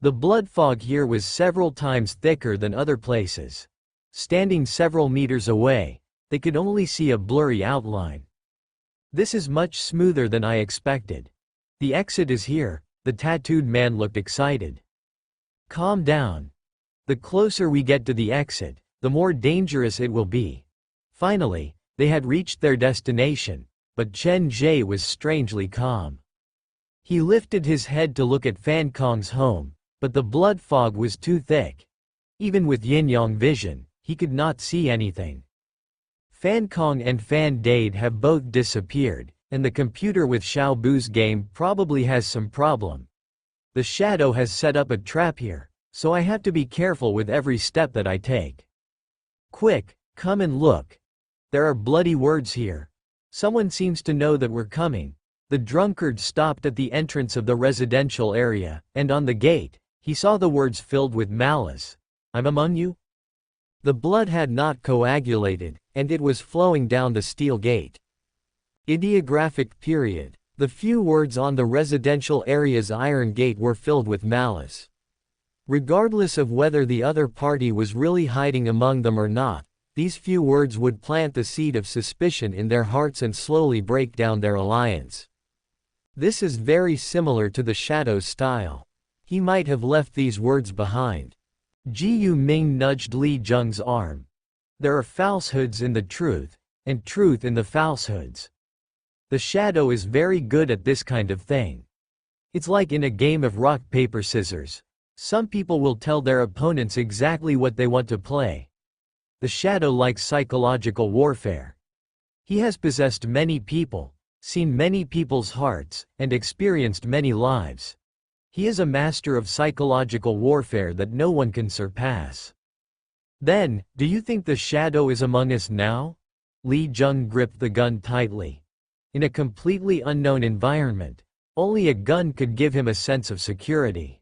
The blood fog here was several times thicker than other places. Standing several meters away, they could only see a blurry outline. This is much smoother than I expected. The exit is here. The tattooed man looked excited. Calm down. The closer we get to the exit, the more dangerous it will be. Finally, they had reached their destination, but Chen Ge was strangely calm. He lifted his head to look at Fan Kong's home, but the blood fog was too thick. Even with yin-yang vision, he could not see anything. Fan Kong and Fan Dade have both disappeared, and the computer with Xiao Bu's game probably has some problem. The shadow has set up a trap here, so I have to be careful with every step that I take. Quick, come and look. There are bloody words here. Someone seems to know that we're coming. The drunkard stopped at the entrance of the residential area, and on the gate, he saw the words filled with malice. I'm among you? The blood had not coagulated, and it was flowing down the steel gate. Ideographic period. The few words on the residential area's iron gate were filled with malice. Regardless of whether the other party was really hiding among them or not, these few words would plant the seed of suspicion in their hearts and slowly break down their alliance. This is very similar to the Shadow's style. He might have left these words behind. Ji Ming nudged Li Zheng's arm. There are falsehoods in the truth, and truth in the falsehoods. The Shadow is very good at this kind of thing. It's like in a game of rock, paper, scissors. Some people will tell their opponents exactly what they want to play. The Shadow likes psychological warfare. He has possessed many people, seen many people's hearts, and experienced many lives. He is a master of psychological warfare that no one can surpass. Then, do you think the Shadow is among us now? Li Zheng gripped the gun tightly. In a completely unknown environment, only a gun could give him a sense of security.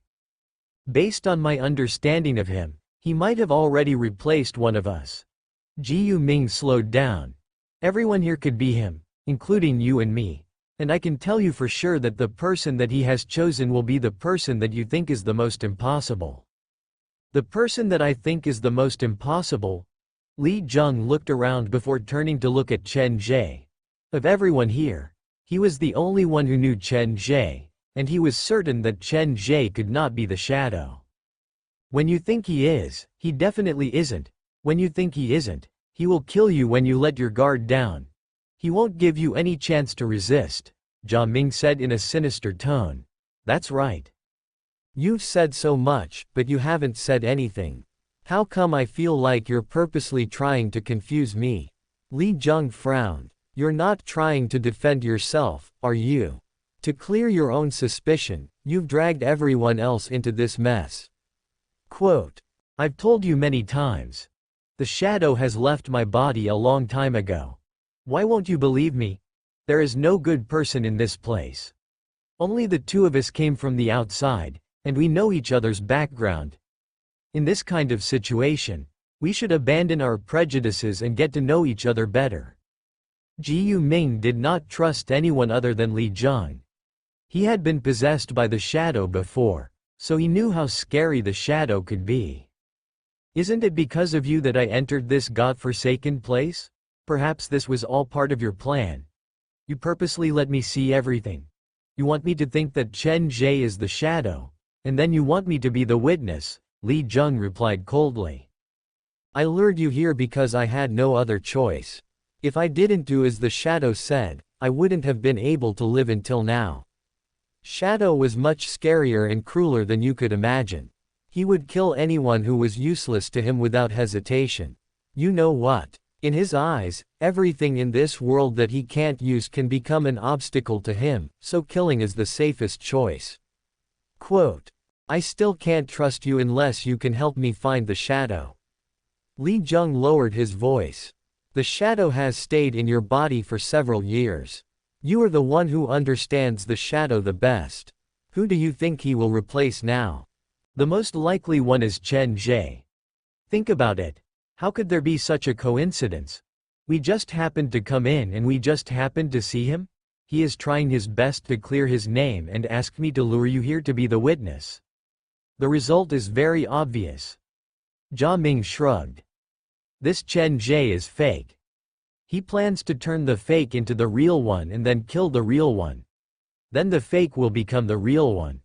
Based on my understanding of him, he might have already replaced one of us. Ji Ming slowed down. Everyone here could be him, including you and me. And I can tell you for sure that the person that he has chosen will be the person that you think is the most impossible. The person that I think is the most impossible? Li Zheng looked around before turning to look at Chen Ge. Of everyone here, he was the only one who knew Chen Ge, and he was certain that Chen Ge could not be the Shadow. When you think he is, he definitely isn't. When you think he isn't, he will kill you when you let your guard down. He won't give you any chance to resist, Jia Ming said in a sinister tone. That's right. You've said so much, but you haven't said anything. How come I feel like you're purposely trying to confuse me? Li Zheng frowned. You're not trying to defend yourself, are you? To clear your own suspicion, you've dragged everyone else into this mess. Quote, I've told you many times. The Shadow has left my body a long time ago. Why won't you believe me? There is no good person in this place. Only the two of us came from the outside, and we know each other's background. In this kind of situation, we should abandon our prejudices and get to know each other better. Ji Ming did not trust anyone other than Li Zheng. He had been possessed by the Shadow before, so he knew how scary the Shadow could be. Isn't it because of you that I entered this godforsaken place? Perhaps this was all part of your plan. You purposely let me see everything. You want me to think that Chen Ge is the Shadow, and then you want me to be the witness, Li Zheng replied coldly. I lured you here because I had no other choice. If I didn't do as the Shadow said, I wouldn't have been able to live until now. Shadow was much scarier and crueler than you could imagine. He would kill anyone who was useless to him without hesitation. You know what? In his eyes, everything in this world that he can't use can become an obstacle to him, so killing is the safest choice. Quote, I still can't trust you unless you can help me find the Shadow. Li Zheng lowered his voice. The Shadow has stayed in your body for several years. You are the one who understands the Shadow the best. Who do you think he will replace now? The most likely one is Chen Ge. Think about it. How could there be such a coincidence? We just happened to come in and we just happened to see him? He is trying his best to clear his name and asked me to lure you here to be the witness. The result is very obvious. Jia Ming shrugged. This Chen Ge is fake. He plans to turn the fake into the real one and then kill the real one. Then the fake will become the real one.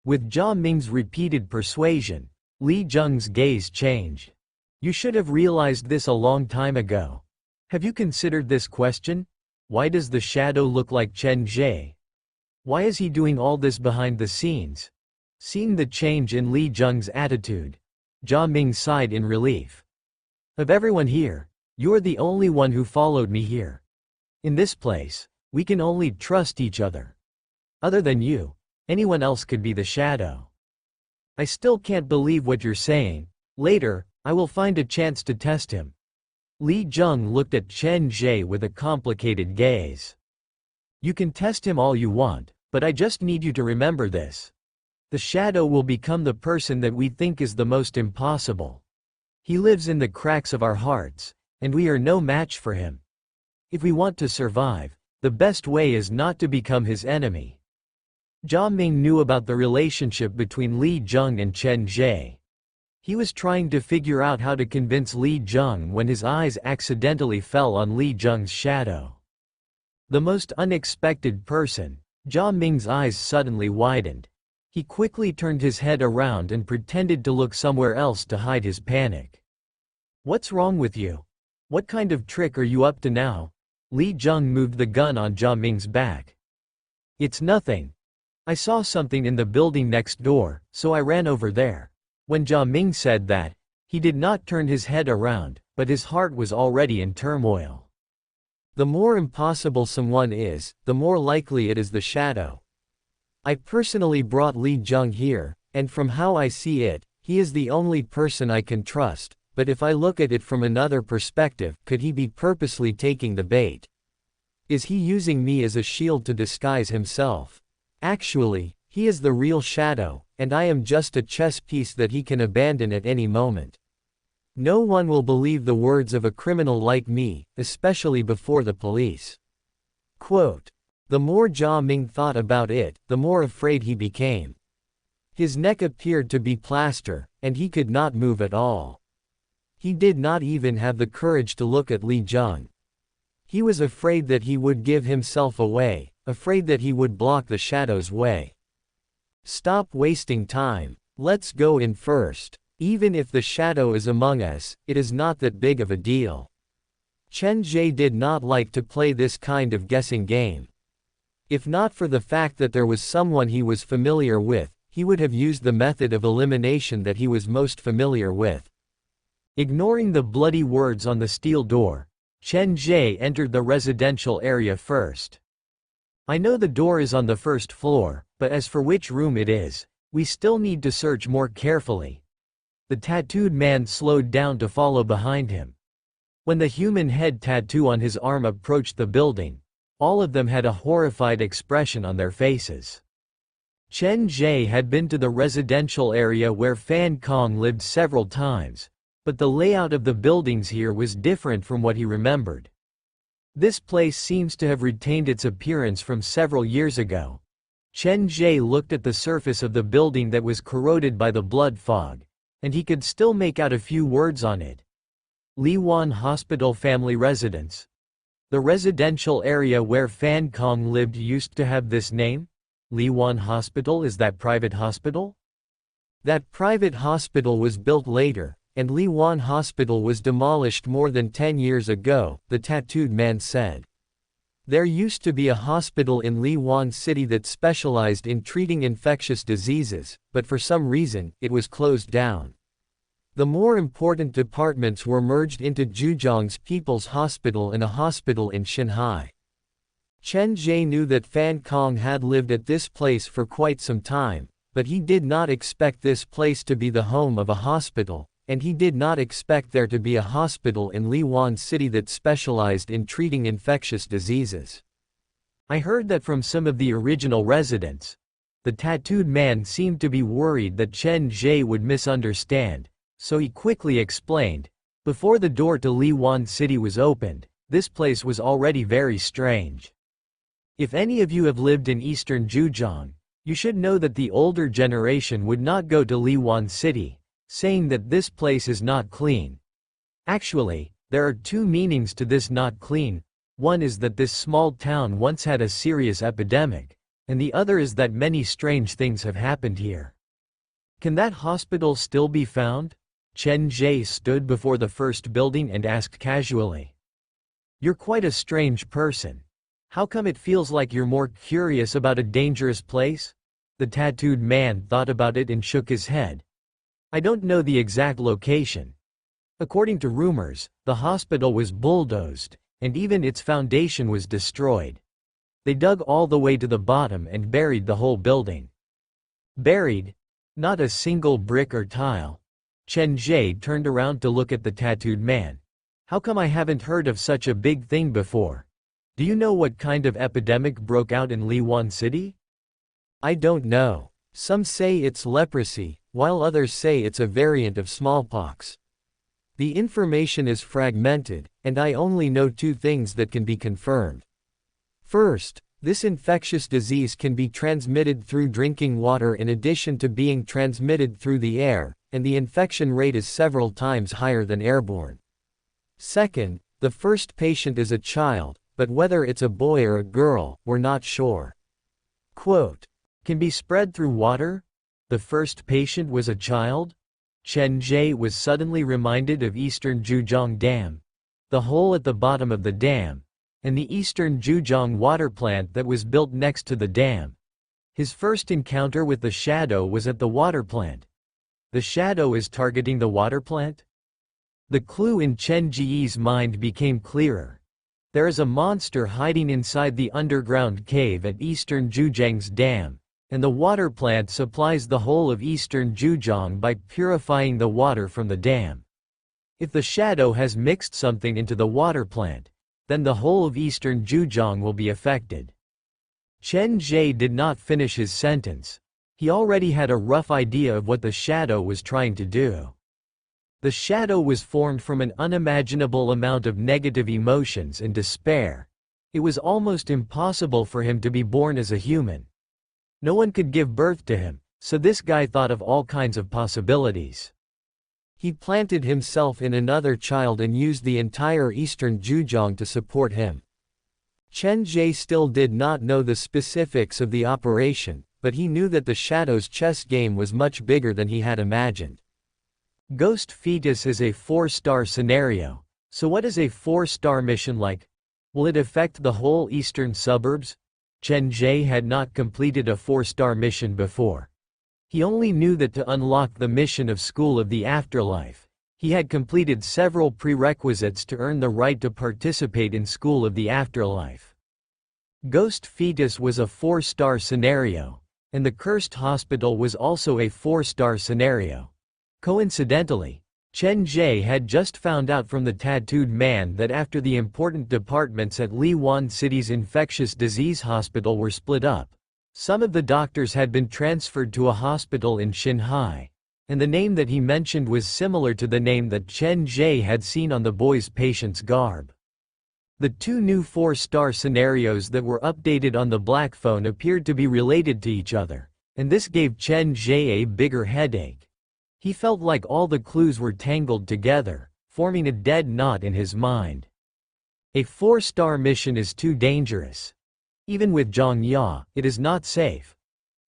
With Jia Ming's repeated persuasion, Li Zheng's gaze changed. You should have realized this a long time ago. Have you considered this question? Why does the shadow look like Chen Ge? Why is he doing all this behind the scenes? Seeing the change in Li Zheng's attitude, Jia Ming sighed in relief. Of everyone here, you're the only one who followed me here. In this place, we can only trust each other. Other than you, anyone else could be the shadow. I still can't believe what you're saying. Later, I will find a chance to test him. Li Zheng looked at Chen Ge with a complicated gaze. You can test him all you want, but I just need you to remember this. The shadow will become the person that we think is the most impossible. He lives in the cracks of our hearts, and we are no match for him. If we want to survive, the best way is not to become his enemy. Jia Ming knew about the relationship between Li Zheng and Chen Ge. He was trying to figure out how to convince Li Zheng when his eyes accidentally fell on Li Zheng's shadow. The most unexpected person, Jia Ming's eyes suddenly widened. He quickly turned his head around and pretended to look somewhere else to hide his panic. What's wrong with you? What kind of trick are you up to now? Li Zheng moved the gun on Jia Ming's back. It's nothing. I saw something in the building next door, so I ran over there. When Jia Ming said that, he did not turn his head around, but his heart was already in turmoil. The more impossible someone is, the more likely it is the shadow. I personally brought Li Zheng here, and from how I see it, he is the only person I can trust, but if I look at it from another perspective, could he be purposely taking the bait? Is he using me as a shield to disguise himself? Actually, he is the real shadow, and I am just a chess piece that he can abandon at any moment. No one will believe the words of a criminal like me, especially before the police. Quote. The more Jia Ming thought about it, the more afraid he became. His neck appeared to be plaster, and he could not move at all. He did not even have the courage to look at Li Zheng. He was afraid that he would give himself away, afraid that he would block the shadow's way. Stop wasting time. Let's go in first. Even if the shadow is among us, it is not that big of a deal. Chen Ge did not like to play this kind of guessing game. If not for the fact that there was someone he was familiar with, he would have used the method of elimination that he was most familiar with. Ignoring the bloody words on the steel door, Chen Ge entered the residential area first. I know the door is on the first floor, but as for which room it is, we still need to search more carefully. The tattooed man slowed down to follow behind him. When the human head tattoo on his arm approached the building, all of them had a horrified expression on their faces. Chen Ge had been to the residential area where Fan Kong lived several times, but the layout of the buildings here was different from what he remembered. This place seems to have retained its appearance from several years ago. Chen Ge looked at the surface of the building that was corroded by the blood fog, and he could still make out a few words on it. Liwan Hospital Family Residence. The residential area where Fan Kong lived used to have this name? Liwan Hospital, is that private hospital? That private hospital was built later, and Liwan Hospital was demolished more than 10 years ago, the tattooed man said. There used to be a hospital in Liwan City that specialized in treating infectious diseases, but for some reason, it was closed down. The more important departments were merged into Zhujiang's People's Hospital and a hospital in Shanghai. Chen Ge knew that Fan Kong had lived at this place for quite some time, but he did not expect this place to be the home of a hospital, and he did not expect there to be a hospital in Liwan City that specialized in treating infectious diseases. I heard that from some of the original residents. The tattooed man seemed to be worried that Chen Ge would misunderstand, so he quickly explained. Before the door to Liwan City was opened, this place was already very strange. If any of you have lived in eastern Zhujiang, you should know that the older generation would not go to Liwan City, saying that this place is not clean. Actually, there are two meanings to this not clean. One is that this small town once had a serious epidemic, and the other is that many strange things have happened here. Can that hospital still be found? Chen Ge stood before the first building and asked casually. You're quite a strange person. How come it feels like you're more curious about a dangerous place? The tattooed man thought about it and shook his head. I don't know the exact location. According to rumors, the hospital was bulldozed, and even its foundation was destroyed. They dug all the way to the bottom and buried the whole building. Buried? Not a single brick or tile. Chen Ge turned around to look at the tattooed man. How come I haven't heard of such a big thing before? Do you know what kind of epidemic broke out in Liwan City? I don't know. Some say it's leprosy, while others say it's a variant of smallpox. The information is fragmented, and I only know two things that can be confirmed. First, this infectious disease can be transmitted through drinking water in addition to being transmitted through the air, and the infection rate is several times higher than airborne. Second, the first patient is a child, but whether it's a boy or a girl, we're not sure. Quote, can be spread through water? The first patient was a child? Chen Ge was suddenly reminded of Eastern Zhujiang Dam. The hole at the bottom of the dam, and the Eastern Zhujiang water plant that was built next to the dam. His first encounter with the shadow was at the water plant. The shadow is targeting the water plant? The clue in Chen Ge's mind became clearer. There is a monster hiding inside the underground cave at Eastern Zhujiang's dam, and the water plant supplies the whole of Eastern Zhujiang by purifying the water from the dam. If the shadow has mixed something into the water plant, then the whole of Eastern Zhujiang will be affected. Chen Ge did not finish his sentence. He already had a rough idea of what the shadow was trying to do. The shadow was formed from an unimaginable amount of negative emotions and despair. It was almost impossible for him to be born as a human. No one could give birth to him, so this guy thought of all kinds of possibilities. He planted himself in another child and used the entire Eastern Zhujiang to support him. Chen Ge still did not know the specifics of the operation, but he knew that the shadow's chess game was much bigger than he had imagined. Ghost Fetus is a 4-star scenario, so what is a 4-star mission like? Will it affect the whole eastern suburbs? Chen Ge had not completed a 4-star mission before. He only knew that to unlock the mission of School of the Afterlife, he had completed several prerequisites to earn the right to participate in School of the Afterlife. Ghost Fetus was a 4-star scenario, and the Cursed Hospital was also a 4-star scenario. Coincidentally, Chen Ge had just found out from the tattooed man that after the important departments at Liwan City's infectious disease hospital were split up, some of the doctors had been transferred to a hospital in Xinhai, and the name that he mentioned was similar to the name that Chen Ge had seen on the boy's patient's garb. The two new 4-star scenarios that were updated on the black phone appeared to be related to each other, and this gave Chen Ge a bigger headache. He felt like all the clues were tangled together, forming a dead knot in his mind. A 4-star mission is too dangerous. Even with Zhang Ya, it is not safe.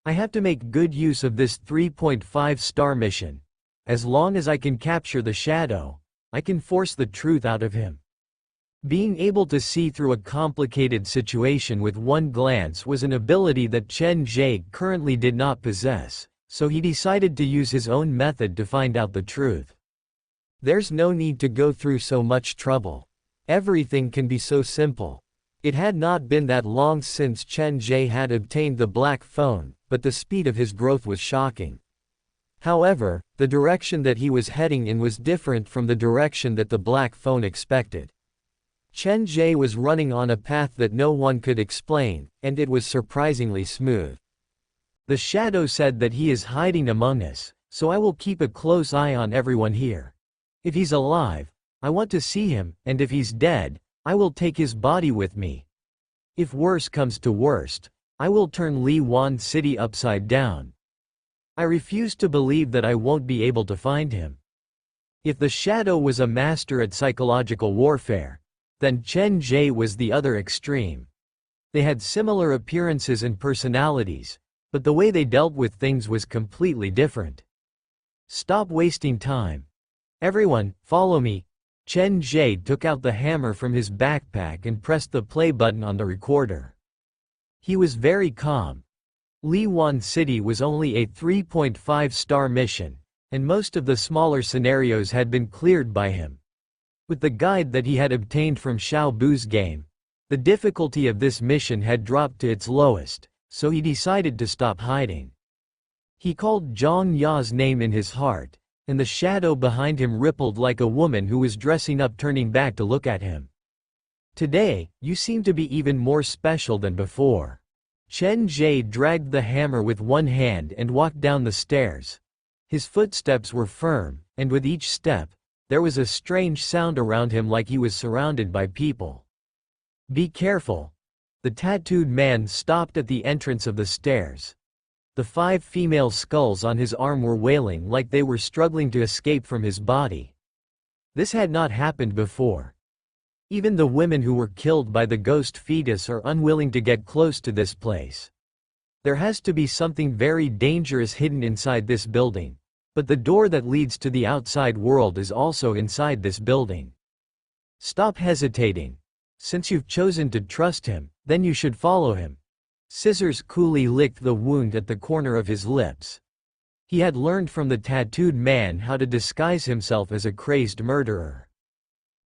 I have to make good use of this 3.5-star mission. As long as I can capture the shadow, I can force the truth out of him. Being able to see through a complicated situation with one glance was an ability that Chen Ge currently did not possess, so he decided to use his own method to find out the truth. There's no need to go through so much trouble. Everything can be so simple. It had not been that long since Chen Ge had obtained the black phone, but the speed of his growth was shocking. However, the direction that he was heading in was different from the direction that the black phone expected. Chen Ge was running on a path that no one could explain, and it was surprisingly smooth. The shadow said that he is hiding among us, so I will keep a close eye on everyone here. If he's alive, I want to see him, and if he's dead, I will take his body with me. If worse comes to worst, I will turn Liwan City upside down. I refuse to believe that I won't be able to find him. If the shadow was a master at psychological warfare, then Chen Ge was the other extreme. They had similar appearances and personalities, but the way they dealt with things was completely different. Stop wasting time. Everyone, follow me. Chen Ge took out the hammer from his backpack and pressed the play button on the recorder. He was very calm. Liwan City was only a 3.5-star mission, and most of the smaller scenarios had been cleared by him. With the guide that he had obtained from Xiao Bu's game, the difficulty of this mission had dropped to its lowest, so he decided to stop hiding. He called Zhang Ya's name in his heart, and the shadow behind him rippled like a woman who was dressing up turning back to look at him. Today, you seem to be even more special than before. Chen Ge dragged the hammer with one hand and walked down the stairs. His footsteps were firm, and with each step, there was a strange sound around him like he was surrounded by people. Be careful. The tattooed man stopped at the entrance of the stairs. The 5 female skulls on his arm were wailing like they were struggling to escape from his body. This had not happened before. Even the women who were killed by the ghost fetus are unwilling to get close to this place. There has to be something very dangerous hidden inside this building, but the door that leads to the outside world is also inside this building. Stop hesitating. Since you've chosen to trust him, then you should follow him. Scissors coolly licked the wound at the corner of his lips. He had learned from the tattooed man how to disguise himself as a crazed murderer.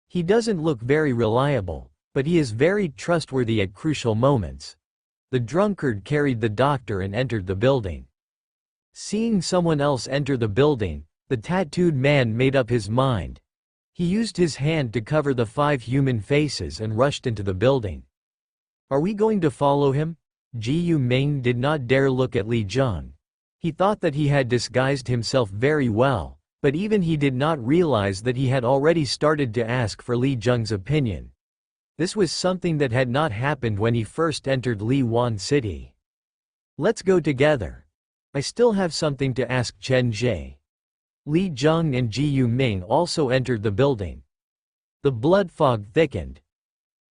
He doesn't look very reliable, but he is very trustworthy at crucial moments. The drunkard carried the doctor and entered the building. Seeing someone else enter the building, the tattooed man made up his mind. He used his hand to cover the 5 human faces and rushed into the building. Are we going to follow him? Ji Yuming did not dare look at Li Zheng. He thought that he had disguised himself very well, but even he did not realize that he had already started to ask for Li Zheng's opinion. This was something that had not happened when he first entered Liwan City. Let's go together. I still have something to ask Chen Ge. Li Zheng and Ji Yuming also entered the building. The blood fog thickened.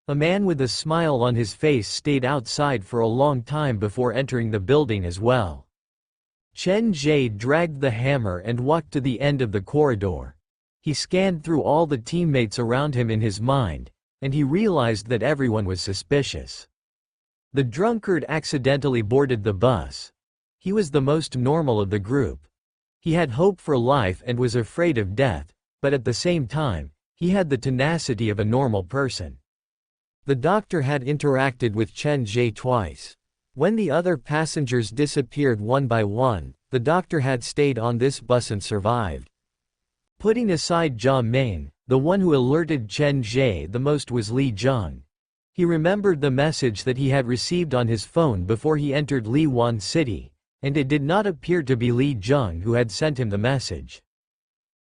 A man with a smile on his face stayed outside for a long time before entering the building as well. Chen Ge dragged the hammer and walked to the end of the corridor. He scanned through all the teammates around him in his mind, and he realized that everyone was suspicious. The drunkard accidentally boarded the bus. He was the most normal of the group. He had hope for life and was afraid of death, but at the same time, he had the tenacity of a normal person. The doctor had interacted with Chen Ge twice. When the other passengers disappeared one by one, the doctor had stayed on this bus and survived. Putting aside Jia Ming, the one who alerted Chen Ge the most was Li Zheng. He remembered the message that he had received on his phone before he entered Liwan City, and it did not appear to be Li Zheng who had sent him the message.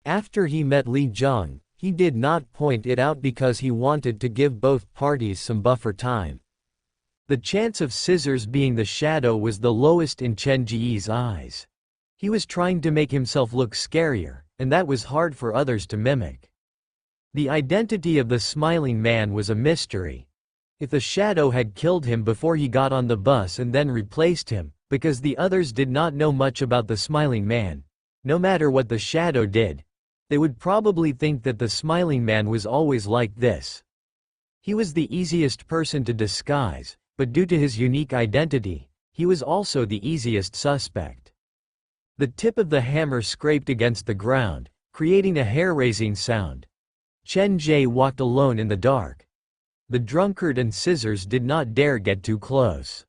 After he met Li Zheng, he did not point it out because he wanted to give both parties some buffer time. The chance of Scissors being the shadow was the lowest in Chen Ge's eyes. He was trying to make himself look scarier, and that was hard for others to mimic. The identity of the smiling man was a mystery. If the shadow had killed him before he got on the bus and then replaced him, because the others did not know much about the smiling man, no matter what the shadow did, they would probably think that the smiling man was always like this. He was the easiest person to disguise, but due to his unique identity, he was also the easiest suspect. The tip of the hammer scraped against the ground, creating a hair-raising sound. Chen Ge walked alone in the dark. The drunkard and Scissors did not dare get too close.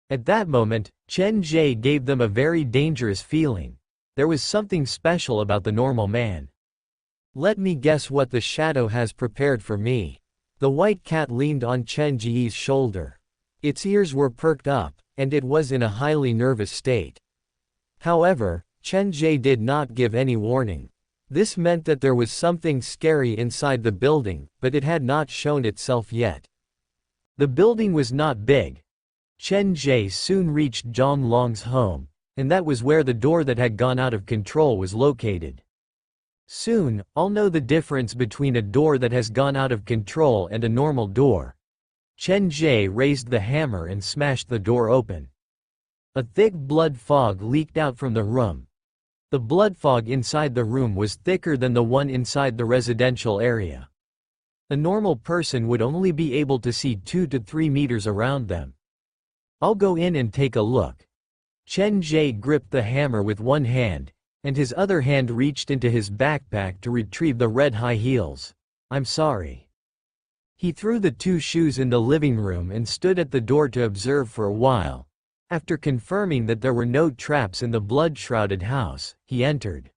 At that moment, Chen Ge gave them a very dangerous feeling. There was something special about the normal man. Let me guess what the shadow has prepared for me. The white cat leaned on Chen Ge's shoulder. Its ears were perked up, and it was in a highly nervous state. However, Chen Ge did not give any warning. This meant that there was something scary inside the building, but it had not shown itself yet. The building was not big. Chen Ge soon reached Zhang Long's home, and that was where the door that had gone out of control was located. Soon, I'll know the difference between a door that has gone out of control and a normal door. Chen Ge raised the hammer and smashed the door open. A thick blood fog leaked out from the room. The blood fog inside the room was thicker than the one inside the residential area. A normal person would only be able to see 2 to 3 meters around them. "I'll go in and take a look." Chen Ge gripped the hammer with one hand, and his other hand reached into his backpack to retrieve the red high heels. "I'm sorry." He threw the 2 shoes in the living room and stood at the door to observe for a while. After confirming that there were no traps in the blood-shrouded house, he entered.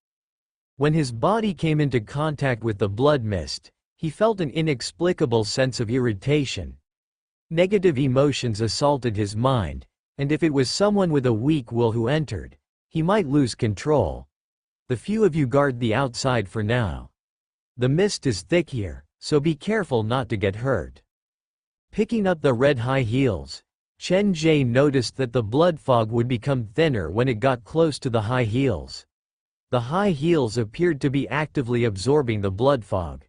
When his body came into contact with the blood mist, he felt an inexplicable sense of irritation. Negative emotions assaulted his mind, and if it was someone with a weak will who entered, he might lose control. "The few of you guard the outside for now. The mist is thick here, so be careful not to get hurt." Picking up the red high heels, Chen Ge noticed that the blood fog would become thinner when it got close to the high heels. The high heels appeared to be actively absorbing the blood fog.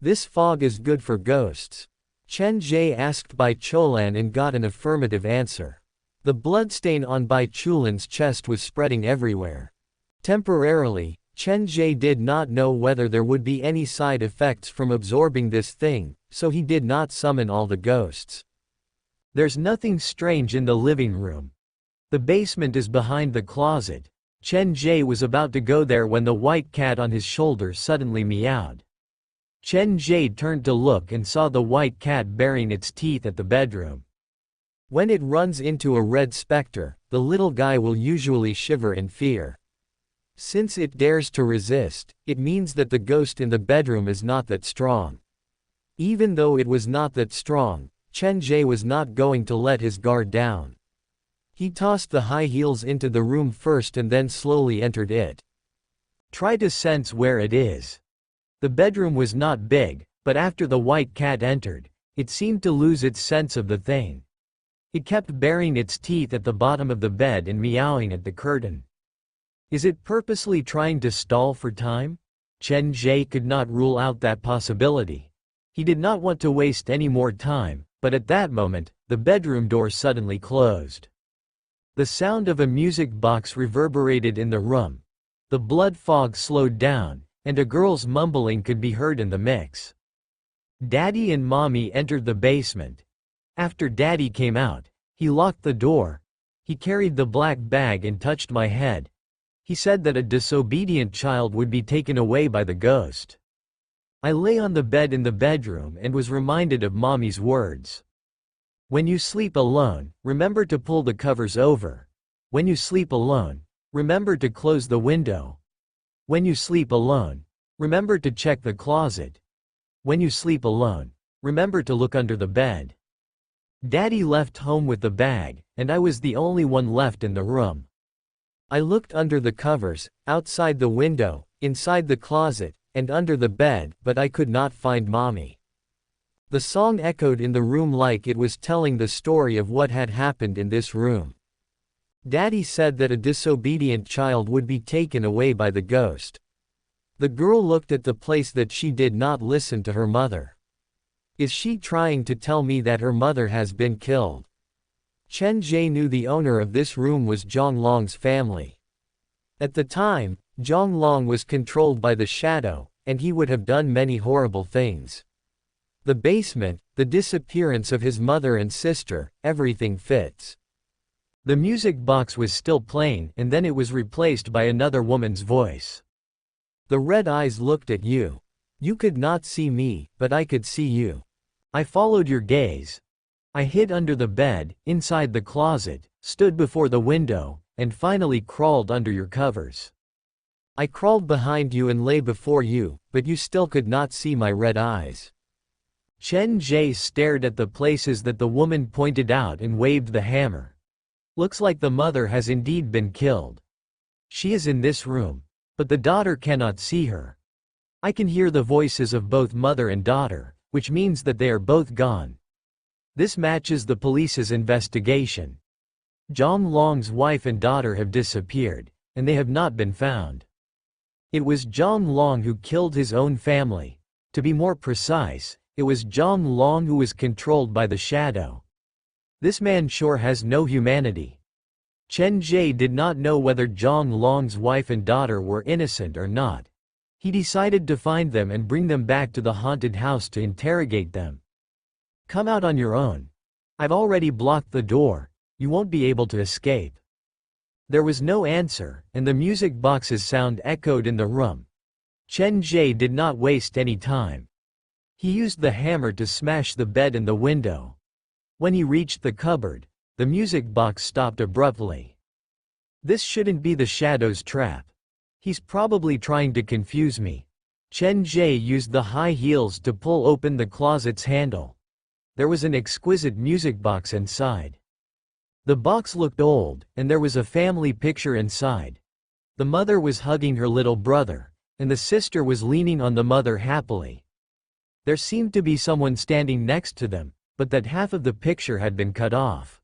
"This fog is good for ghosts?" Chen Ge asked Bai Cholan and got an affirmative answer. The bloodstain on Bai Chulan's chest was spreading everywhere. Temporarily, Chen Ge did not know whether there would be any side effects from absorbing this thing, so he did not summon all the ghosts. "There's nothing strange in the living room. The basement is behind the closet." Chen Ge was about to go there when the white cat on his shoulder suddenly meowed. Chen Ge turned to look and saw the white cat baring its teeth at the bedroom. When it runs into a red specter, the little guy will usually shiver in fear. Since it dares to resist, it means that the ghost in the bedroom is not that strong. Even though it was not that strong, Chen Ge was not going to let his guard down. He tossed the high heels into the room first and then slowly entered it. "Try to sense where it is." The bedroom was not big, but after the white cat entered, it seemed to lose its sense of the thing. It kept baring its teeth at the bottom of the bed and meowing at the curtain. Is it purposely trying to stall for time? Chen Ge could not rule out that possibility. He did not want to waste any more time, but at that moment, the bedroom door suddenly closed. The sound of a music box reverberated in the room. The blood fog slowed down, and a girl's mumbling could be heard in the mix. Daddy and Mommy entered the basement. After Daddy came out, he locked the door. He carried the black bag and touched my head. He said that a disobedient child would be taken away by the ghost. I lay on the bed in the bedroom and was reminded of Mommy's words. "When you sleep alone, remember to pull the covers over. When you sleep alone, remember to close the window. When you sleep alone, remember to check the closet. When you sleep alone, remember to look under the bed." Daddy left home with the bag, and I was the only one left in the room. I looked under the covers, outside the window, inside the closet, and under the bed, but I could not find Mommy. The song echoed in the room like it was telling the story of what had happened in this room. Daddy said that a disobedient child would be taken away by the ghost. The girl looked at the place that she did not listen to her mother. Is she trying to tell me that her mother has been killed? Chen Ge knew the owner of this room was Zhang Long's family. At the time, Zhang Long was controlled by the shadow, and he would have done many horrible things. The basement, the disappearance of his mother and sister, everything fits. The music box was still playing, and then it was replaced by another woman's voice. The red eyes looked at you. You could not see me, but I could see you. I followed your gaze. I hid under the bed, inside the closet, stood before the window, and finally crawled under your covers. I crawled behind you and lay before you, but you still could not see my red eyes. Chen Ge stared at the places that the woman pointed out and waved the hammer. Looks like the mother has indeed been killed. She is in this room, but the daughter cannot see her. I can hear the voices of both mother and daughter, which means that they are both gone. This matches the police's investigation. Zhang Long's wife and daughter have disappeared, and they have not been found. It was Zhang Long who killed his own family. To be more precise, It was Zhang Long who was controlled by the shadow. This man sure has no humanity. Chen Ge did not know whether Zhang Long's wife and daughter were innocent or not. He decided to find them and bring them back to the haunted house to interrogate them. Come out on your own. I've already blocked the door. You won't be able to escape. There was no answer, and the music box's sound echoed in the room. Chen Ge did not waste any time. He used the hammer to smash the bed and the window. When he reached the cupboard, the music box stopped abruptly. This shouldn't be the shadow's trap. He's probably trying to confuse me. Chen Ge used the high heels to pull open the closet's handle. There was an exquisite music box inside. The box looked old, and there was a family picture inside. The mother was hugging her little brother, and the sister was leaning on the mother happily. There seemed to be someone standing next to them, but that half of the picture had been cut off.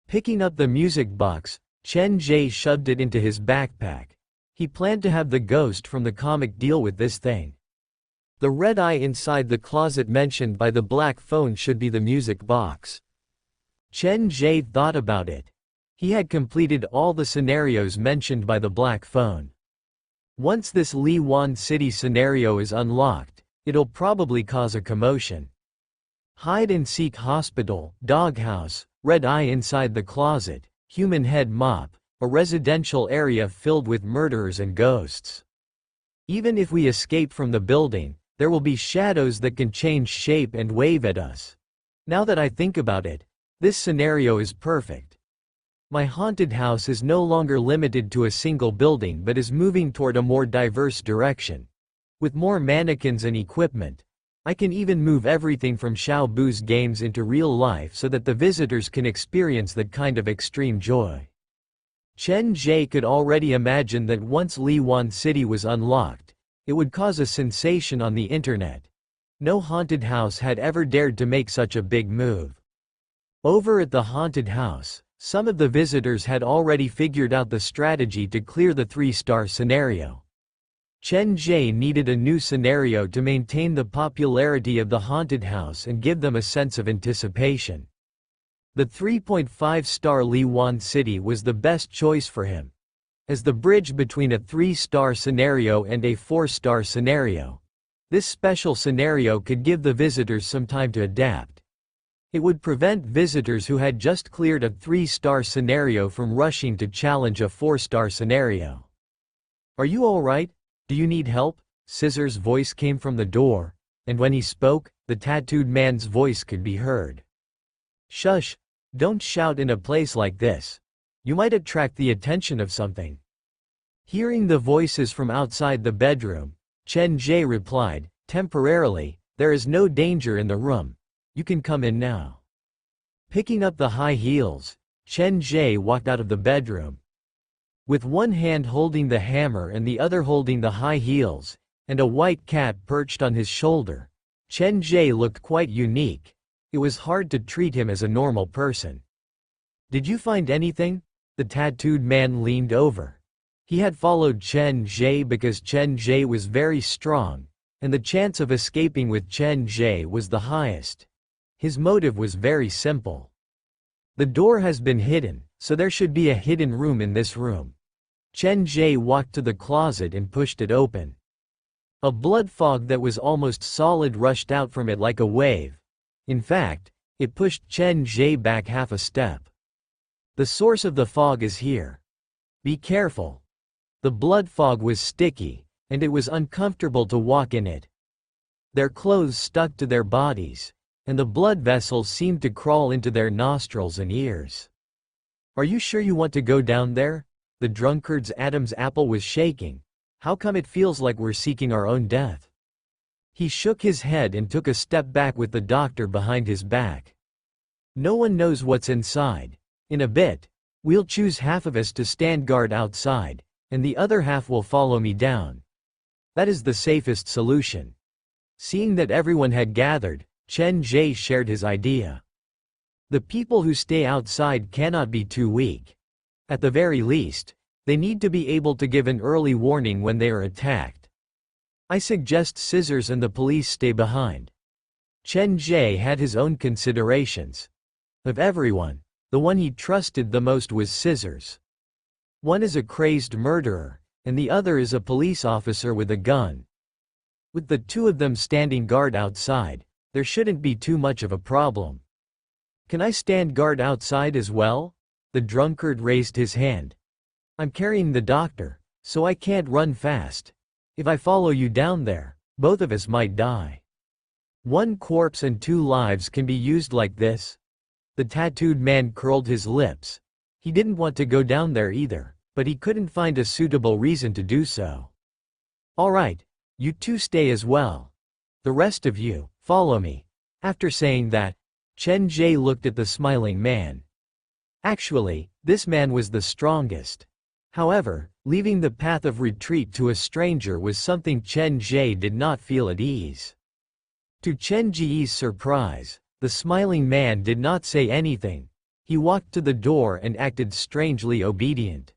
Picking up the music box, Chen Ge shoved it into his backpack. He planned to have the ghost from the comic deal with this thing. The red eye inside the closet mentioned by the black phone should be the music box. Chen Ge thought about it. He had completed all the scenarios mentioned by the black phone. Once this Li Wan City scenario is unlocked, it'll probably cause a commotion. Hide-and-seek hospital, doghouse, red eye inside the closet, human head mop, a residential area filled with murderers and ghosts. Even if we escape from the building, there will be shadows that can change shape and wave at us. Now that I think about it, this scenario is perfect. My haunted house is no longer limited to a single building but is moving toward a more diverse direction. With more mannequins and equipment, I can even move everything from Xiao Bu's games into real life so that the visitors can experience that kind of extreme joy. Chen Ge could already imagine that once Li Wan City was unlocked, it would cause a sensation on the internet. No haunted house had ever dared to make such a big move. Over at the haunted house, some of the visitors had already figured out the strategy to clear the 3-star scenario. Chen Ge needed a new scenario to maintain the popularity of the haunted house and give them a sense of anticipation. The 3.5-star Li Wan City was the best choice for him. As the bridge between a 3-star scenario and a 4-star scenario, this special scenario could give the visitors some time to adapt. It would prevent visitors who had just cleared a 3-star scenario from rushing to challenge a 4-star scenario. Are you alright? Do you need help? Scissor's voice came from the door, and when he spoke, the tattooed man's voice could be heard. Shush! Don't shout in a place like this. You might attract the attention of something. Hearing the voices from outside the bedroom, Chen Ge replied, temporarily, there is no danger in the room. You can come in now. Picking up the high heels, Chen Ge walked out of the bedroom. With one hand holding the hammer and the other holding the high heels, and a white cat perched on his shoulder, Chen Ge looked quite unique. It was hard to treat him as a normal person. Did you find anything? The tattooed man leaned over. He had followed Chen Ge because Chen Ge was very strong, and the chance of escaping with Chen Ge was the highest. His motive was very simple. The door has been hidden, so there should be a hidden room in this room. Chen Ge walked to the closet and pushed it open. A blood fog that was almost solid rushed out from it like a wave. In fact, it pushed Chen Ge back half a step. The source of the fog is here. Be careful. The blood fog was sticky, and it was uncomfortable to walk in it. Their clothes stuck to their bodies, and the blood vessels seemed to crawl into their nostrils and ears. Are you sure you want to go down there? The drunkard's Adam's apple was shaking. How come it feels like we're seeking our own death? He shook his head and took a step back with the doctor behind his back. No one knows what's inside. In a bit, we'll choose half of us to stand guard outside, and the other half will follow me down. That is the safest solution. Seeing that everyone had gathered, Chen Ge shared his idea. The people who stay outside cannot be too weak. At the very least, they need to be able to give an early warning when they are attacked. I suggest Scissors and the police stay behind. Chen Ge had his own considerations. Of everyone, the one he trusted the most was Scissors. One is a crazed murderer, and the other is a police officer with a gun. With the two of them standing guard outside, there shouldn't be too much of a problem. Can I stand guard outside as well? The drunkard raised his hand. I'm carrying the doctor, so I can't run fast. If I follow you down there, both of us might die. One corpse and two lives can be used like this. The tattooed man curled his lips. He didn't want to go down there either, but he couldn't find a suitable reason to do so. All right, you two stay as well. The rest of you, follow me. After saying that, Chen Ge looked at the smiling man. Actually, this man was the strongest. However, leaving the path of retreat to a stranger was something Chen Ge did not feel at ease. To Chen Ge's surprise, the smiling man did not say anything. He walked to the door and acted strangely obedient.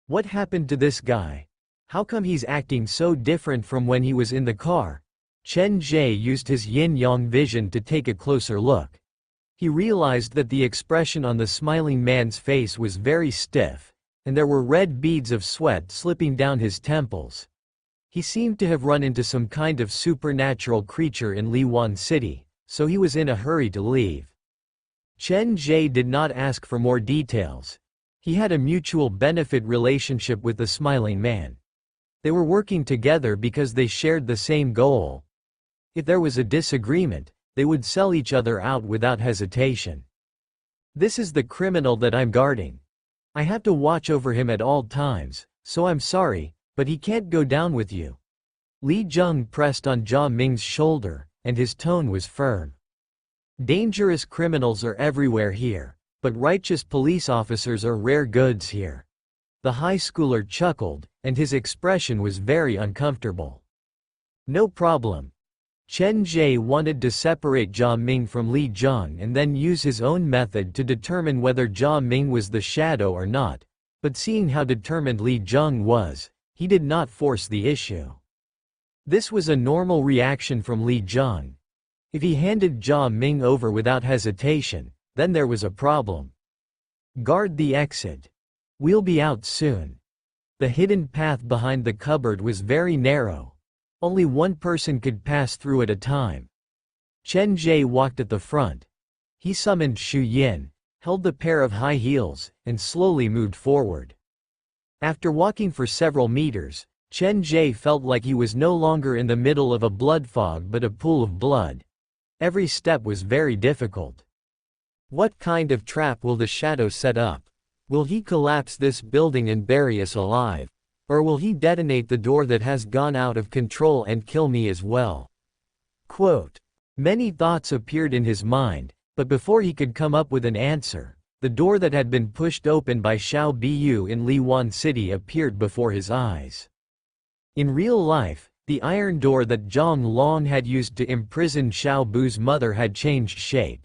What happened to this guy? How come he's acting so different from when he was in the car? Chen Ge used his yin-yang vision to take a closer look. He realized that the expression on the smiling man's face was very stiff, and there were red beads of sweat slipping down his temples. He seemed to have run into some kind of supernatural creature in Liwan City, so he was in a hurry to leave. Chen Ge did not ask for more details. He had a mutual benefit relationship with the smiling man. They were working together because they shared the same goal. If there was a disagreement, they would sell each other out without hesitation. This is the criminal that I'm guarding. I have to watch over him at all times, so I'm sorry, but he can't go down with you. Li Jung pressed on Jia Ming's shoulder, and his tone was firm. Dangerous criminals are everywhere here, but righteous police officers are rare goods here. The high schooler chuckled, and his expression was very uncomfortable. No problem. Chen Ge wanted to separate Jia Ming from Li Jung and then use his own method to determine whether Jia Ming was the shadow or not, but seeing how determined Li Jung was, he did not force the issue. This was a normal reaction from Li Jung. If he handed Jia Ming over without hesitation, then there was a problem. Guard the exit. We'll be out soon. The hidden path behind the cupboard was very narrow. Only one person could pass through at a time. Chen Ge walked at the front. He summoned Xu Yin, held the pair of high heels, and slowly moved forward. After walking for several meters, Chen Ge felt like he was no longer in the middle of a blood fog but a pool of blood. Every step was very difficult. What kind of trap will the shadow set up? Will he collapse this building and bury us alive? Or will he detonate the door that has gone out of control and kill me as well? Quote. Many thoughts appeared in his mind, but before he could come up with an answer, the door that had been pushed open by Xiao Bu in Liwan City appeared before his eyes. In real life, the iron door that Zhang Long had used to imprison Xiao Bu's mother had changed shape.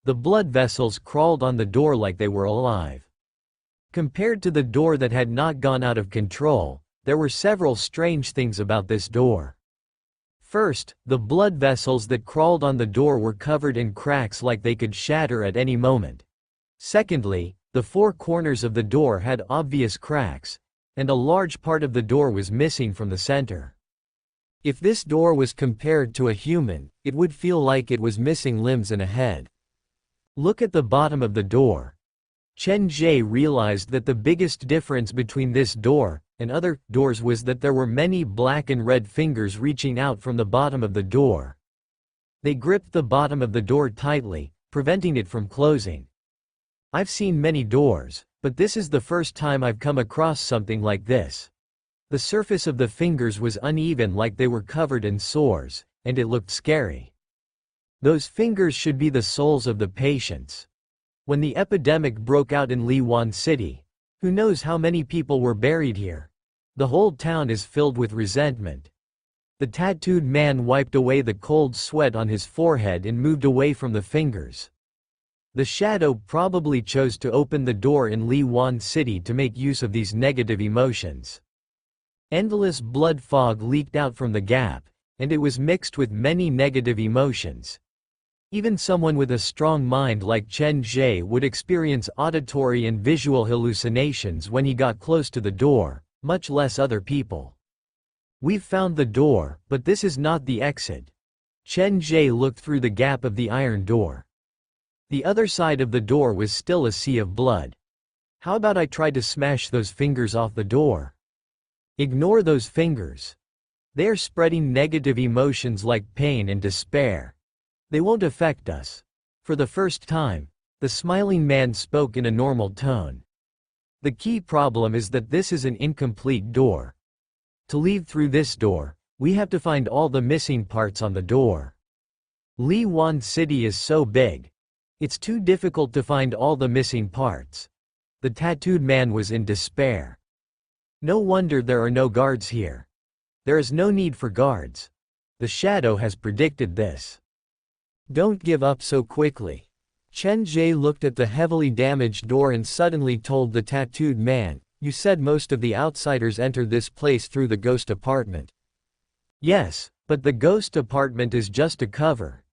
The blood vessels crawled on the door like they were alive. Compared to the door that had not gone out of control, there were several strange things about this door. First, the blood vessels that crawled on the door were covered in cracks like they could shatter at any moment. Secondly, the four corners of the door had obvious cracks, and a large part of the door was missing from the center. If this door was compared to a human, it would feel like it was missing limbs and a head. Look at the bottom of the door. Chen Ge realized that the biggest difference between this door and other doors was that there were many black and red fingers reaching out from the bottom of the door. They gripped the bottom of the door tightly, preventing it from closing. I've seen many doors, but this is the first time I've come across something like this. The surface of the fingers was uneven like they were covered in sores, and it looked scary. Those fingers should be the souls of the patients. When the epidemic broke out in Liwan City, who knows how many people were buried here? The whole town is filled with resentment. The tattooed man wiped away the cold sweat on his forehead and moved away from the fingers. The shadow probably chose to open the door in Liwan City to make use of these negative emotions. Endless blood fog leaked out from the gap, and it was mixed with many negative emotions. Even someone with a strong mind like Chen Ge would experience auditory and visual hallucinations when he got close to the door, much less other people. We've found the door, but this is not the exit. Chen Ge looked through the gap of the iron door. The other side of the door was still a sea of blood. How about I try to smash those fingers off the door? Ignore those fingers. They are spreading negative emotions like pain and despair. They won't affect us. For the first time, the smiling man spoke in a normal tone. The key problem is that this is an incomplete door. To leave through this door, we have to find all the missing parts on the door. Liwan City is so big. It's too difficult to find all the missing parts. The tattooed man was in despair. No wonder there are no guards here. There is no need for guards. The shadow has predicted this. Don't give up so quickly. Chen Ge looked at the heavily damaged door and suddenly told the tattooed man, "You said most of the outsiders entered this place through the ghost apartment." "Yes, but the ghost apartment is just a cover."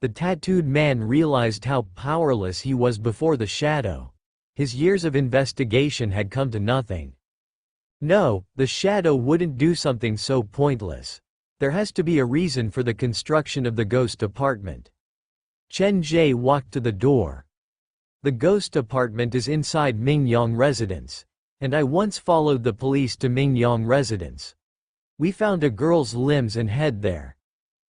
The tattooed man realized how powerless he was before the shadow. His years of investigation had come to nothing. No, the shadow wouldn't do something so pointless. There has to be a reason for the construction of the ghost apartment. Chen Ge walked to the door. The ghost apartment is inside Mingyang residence, and I once followed the police to Mingyang residence. We found a girl's limbs and head there.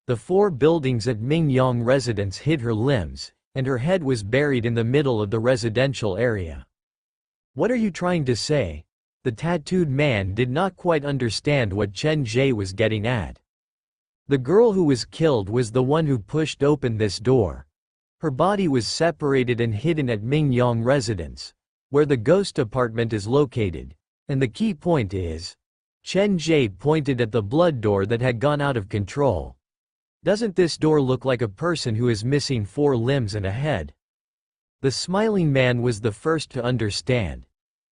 The 4 buildings at Mingyang residence hid her limbs, and her head was buried in the middle of the residential area. What are you trying to say? The tattooed man did not quite understand what Chen Ge was getting at. The girl who was killed was the one who pushed open this door. Her body was separated and hidden at Mingyang residence, where the ghost apartment is located, and the key point is, Chen Ge pointed at the blood door that had gone out of control. Doesn't this door look like a person who is missing 4 limbs and a head? The smiling man was the first to understand.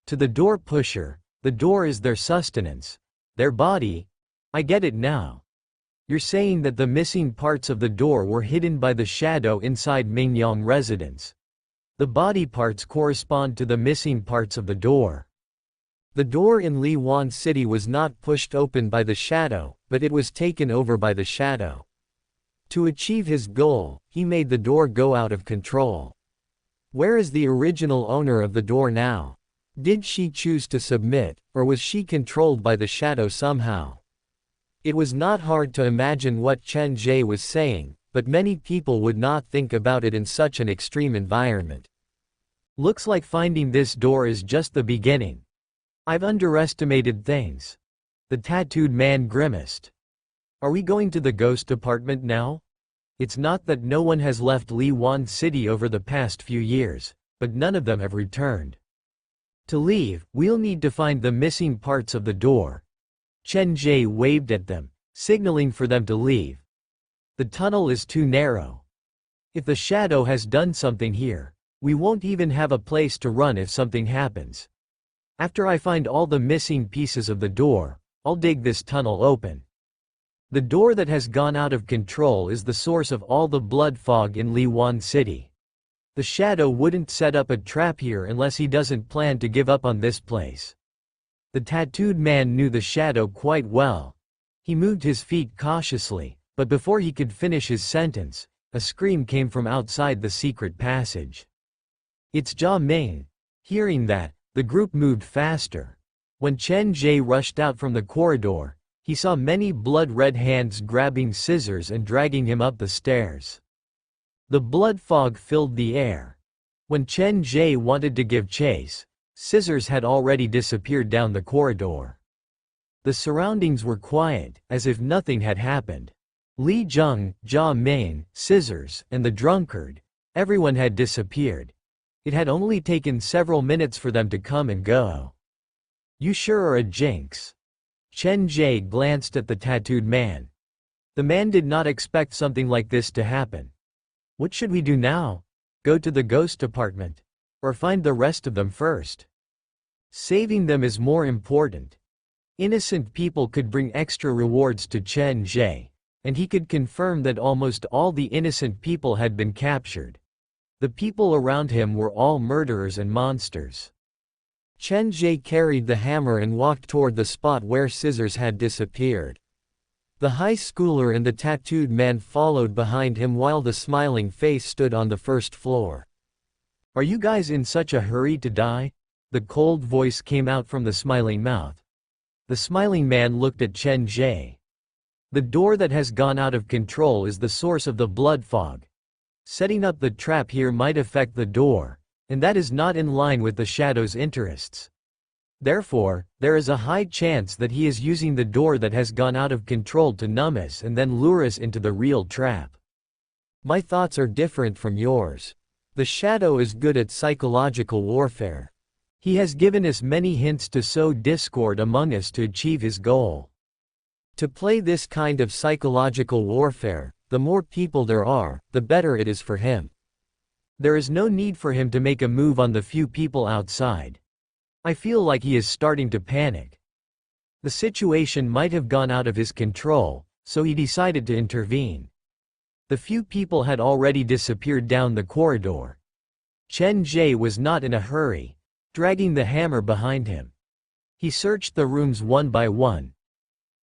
To the door pusher, the door is their sustenance, their body. I get it now. You're saying that the missing parts of the door were hidden by the shadow inside Mingyang residence. The body parts correspond to the missing parts of the door. The door in Liwan City was not pushed open by the shadow, but it was taken over by the shadow. To achieve his goal, he made the door go out of control. Where is the original owner of the door now? Did she choose to submit, or was she controlled by the shadow somehow? It was not hard to imagine what Chen Ge was saying, but many people would not think about it in such an extreme environment. Looks like finding this door is just the beginning. I've underestimated things. The tattooed man grimaced. Are we going to the ghost apartment now? It's not that no one has left Liwan City over the past few years, but none of them have returned. To leave, we'll need to find the missing parts of the door. Chen Ge waved at them, signaling for them to leave. The tunnel is too narrow. If the shadow has done something here, we won't even have a place to run if something happens. After I find all the missing pieces of the door, I'll dig this tunnel open. The door that has gone out of control is the source of all the blood fog in Liwan City. The shadow wouldn't set up a trap here unless he doesn't plan to give up on this place. The tattooed man knew the shadow quite well. He moved his feet cautiously, but before he could finish his sentence, a scream came from outside the secret passage. It's Jia Ming. Hearing that, the group moved faster. When Chen Ge rushed out from the corridor, he saw many blood-red hands grabbing scissors and dragging him up the stairs. The blood fog filled the air. When Chen Ge wanted to give chase, scissors had already disappeared down the corridor. The surroundings were quiet, as if nothing had happened. Li Zheng, Jia Ming, Scissors, and the drunkard, everyone had disappeared. It had only taken several minutes for them to come and go. You sure are a jinx. Chen Ge glanced at the tattooed man. The man did not expect something like this to happen. What should we do now? Go to the ghost apartment? Or find the rest of them first? Saving them is more important. Innocent people could bring extra rewards to Chen Ge, and he could confirm that almost all the innocent people had been captured. The people around him were all murderers and monsters. Chen Ge carried the hammer and walked toward the spot where scissors had disappeared. The high schooler and the tattooed man followed behind him while the smiling face stood on the first floor. "Are you guys in such a hurry to die?" The cold voice came out from the smiling mouth. The smiling man looked at Chen Ge. "The door that has gone out of control is the source of the blood fog. Setting up the trap here might affect the door, and that is not in line with the Shadow's interests. Therefore, there is a high chance that he is using the door that has gone out of control to numb us and then lure us into the real trap. My thoughts are different from yours. The Shadow is good at psychological warfare. He has given us many hints to sow discord among us to achieve his goal. To play this kind of psychological warfare, the more people there are, the better it is for him. There is no need for him to make a move on the few people outside. I feel like he is starting to panic. The situation might have gone out of his control, so he decided to intervene." The few people had already disappeared down the corridor. Chen Ge was not in a hurry, dragging the hammer behind him. He searched the rooms one by one.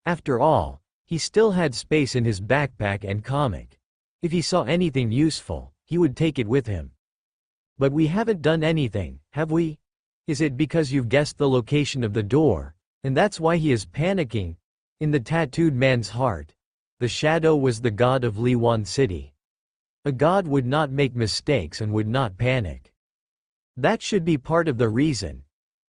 After all, he still had space in his backpack and comic. If he saw anything useful, he would take it with him. "But we haven't done anything, have we? Is it because you've guessed the location of the door, and that's why he is panicking?" In the tattooed man's heart, the Shadow was the god of Liwan City. A god would not make mistakes and would not panic. That should be part of the reason.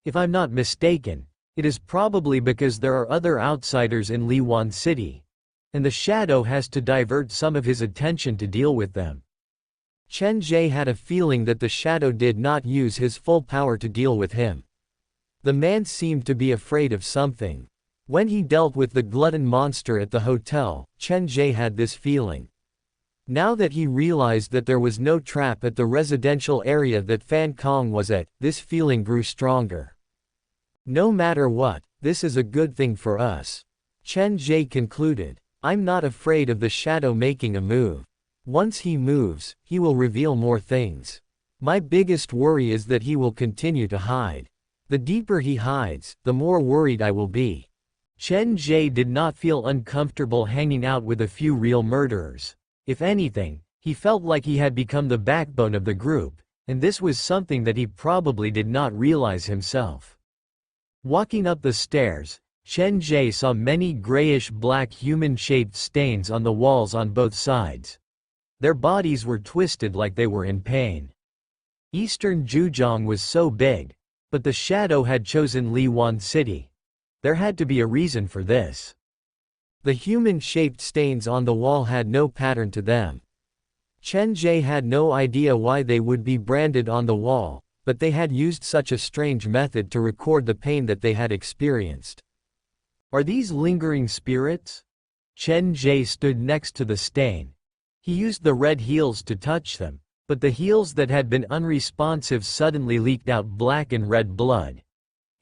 If I'm not mistaken, it is probably because there are other outsiders in Liwan City, and the Shadow has to divert some of his attention to deal with them. Chen Ge had a feeling that the Shadow did not use his full power to deal with him. The man seemed to be afraid of something. When he dealt with the glutton monster at the hotel, Chen Ge had this feeling. Now that he realized that there was no trap at the residential area that Fan Kong was at, this feeling grew stronger. "No matter what, this is a good thing for us," Chen Ge concluded. "I'm not afraid of the Shadow making a move. Once he moves, he will reveal more things. My biggest worry is that he will continue to hide. The deeper he hides, the more worried I will be." Chen Ge did not feel uncomfortable hanging out with a few real murderers. If anything, he felt like he had become the backbone of the group, and this was something that he probably did not realize himself. Walking up the stairs, Chen Ge saw many grayish-black human-shaped stains on the walls on both sides. Their bodies were twisted like they were in pain. Eastern Zhejiang was so big, but the Shadow had chosen Liwan City. There had to be a reason for this. The human-shaped stains on the wall had no pattern to them. Chen Ge had no idea why they would be branded on the wall, but they had used such a strange method to record the pain that they had experienced. Are these lingering spirits? Chen Ge stood next to the stain. He used the red heels to touch them, but the heels that had been unresponsive suddenly leaked out black and red blood.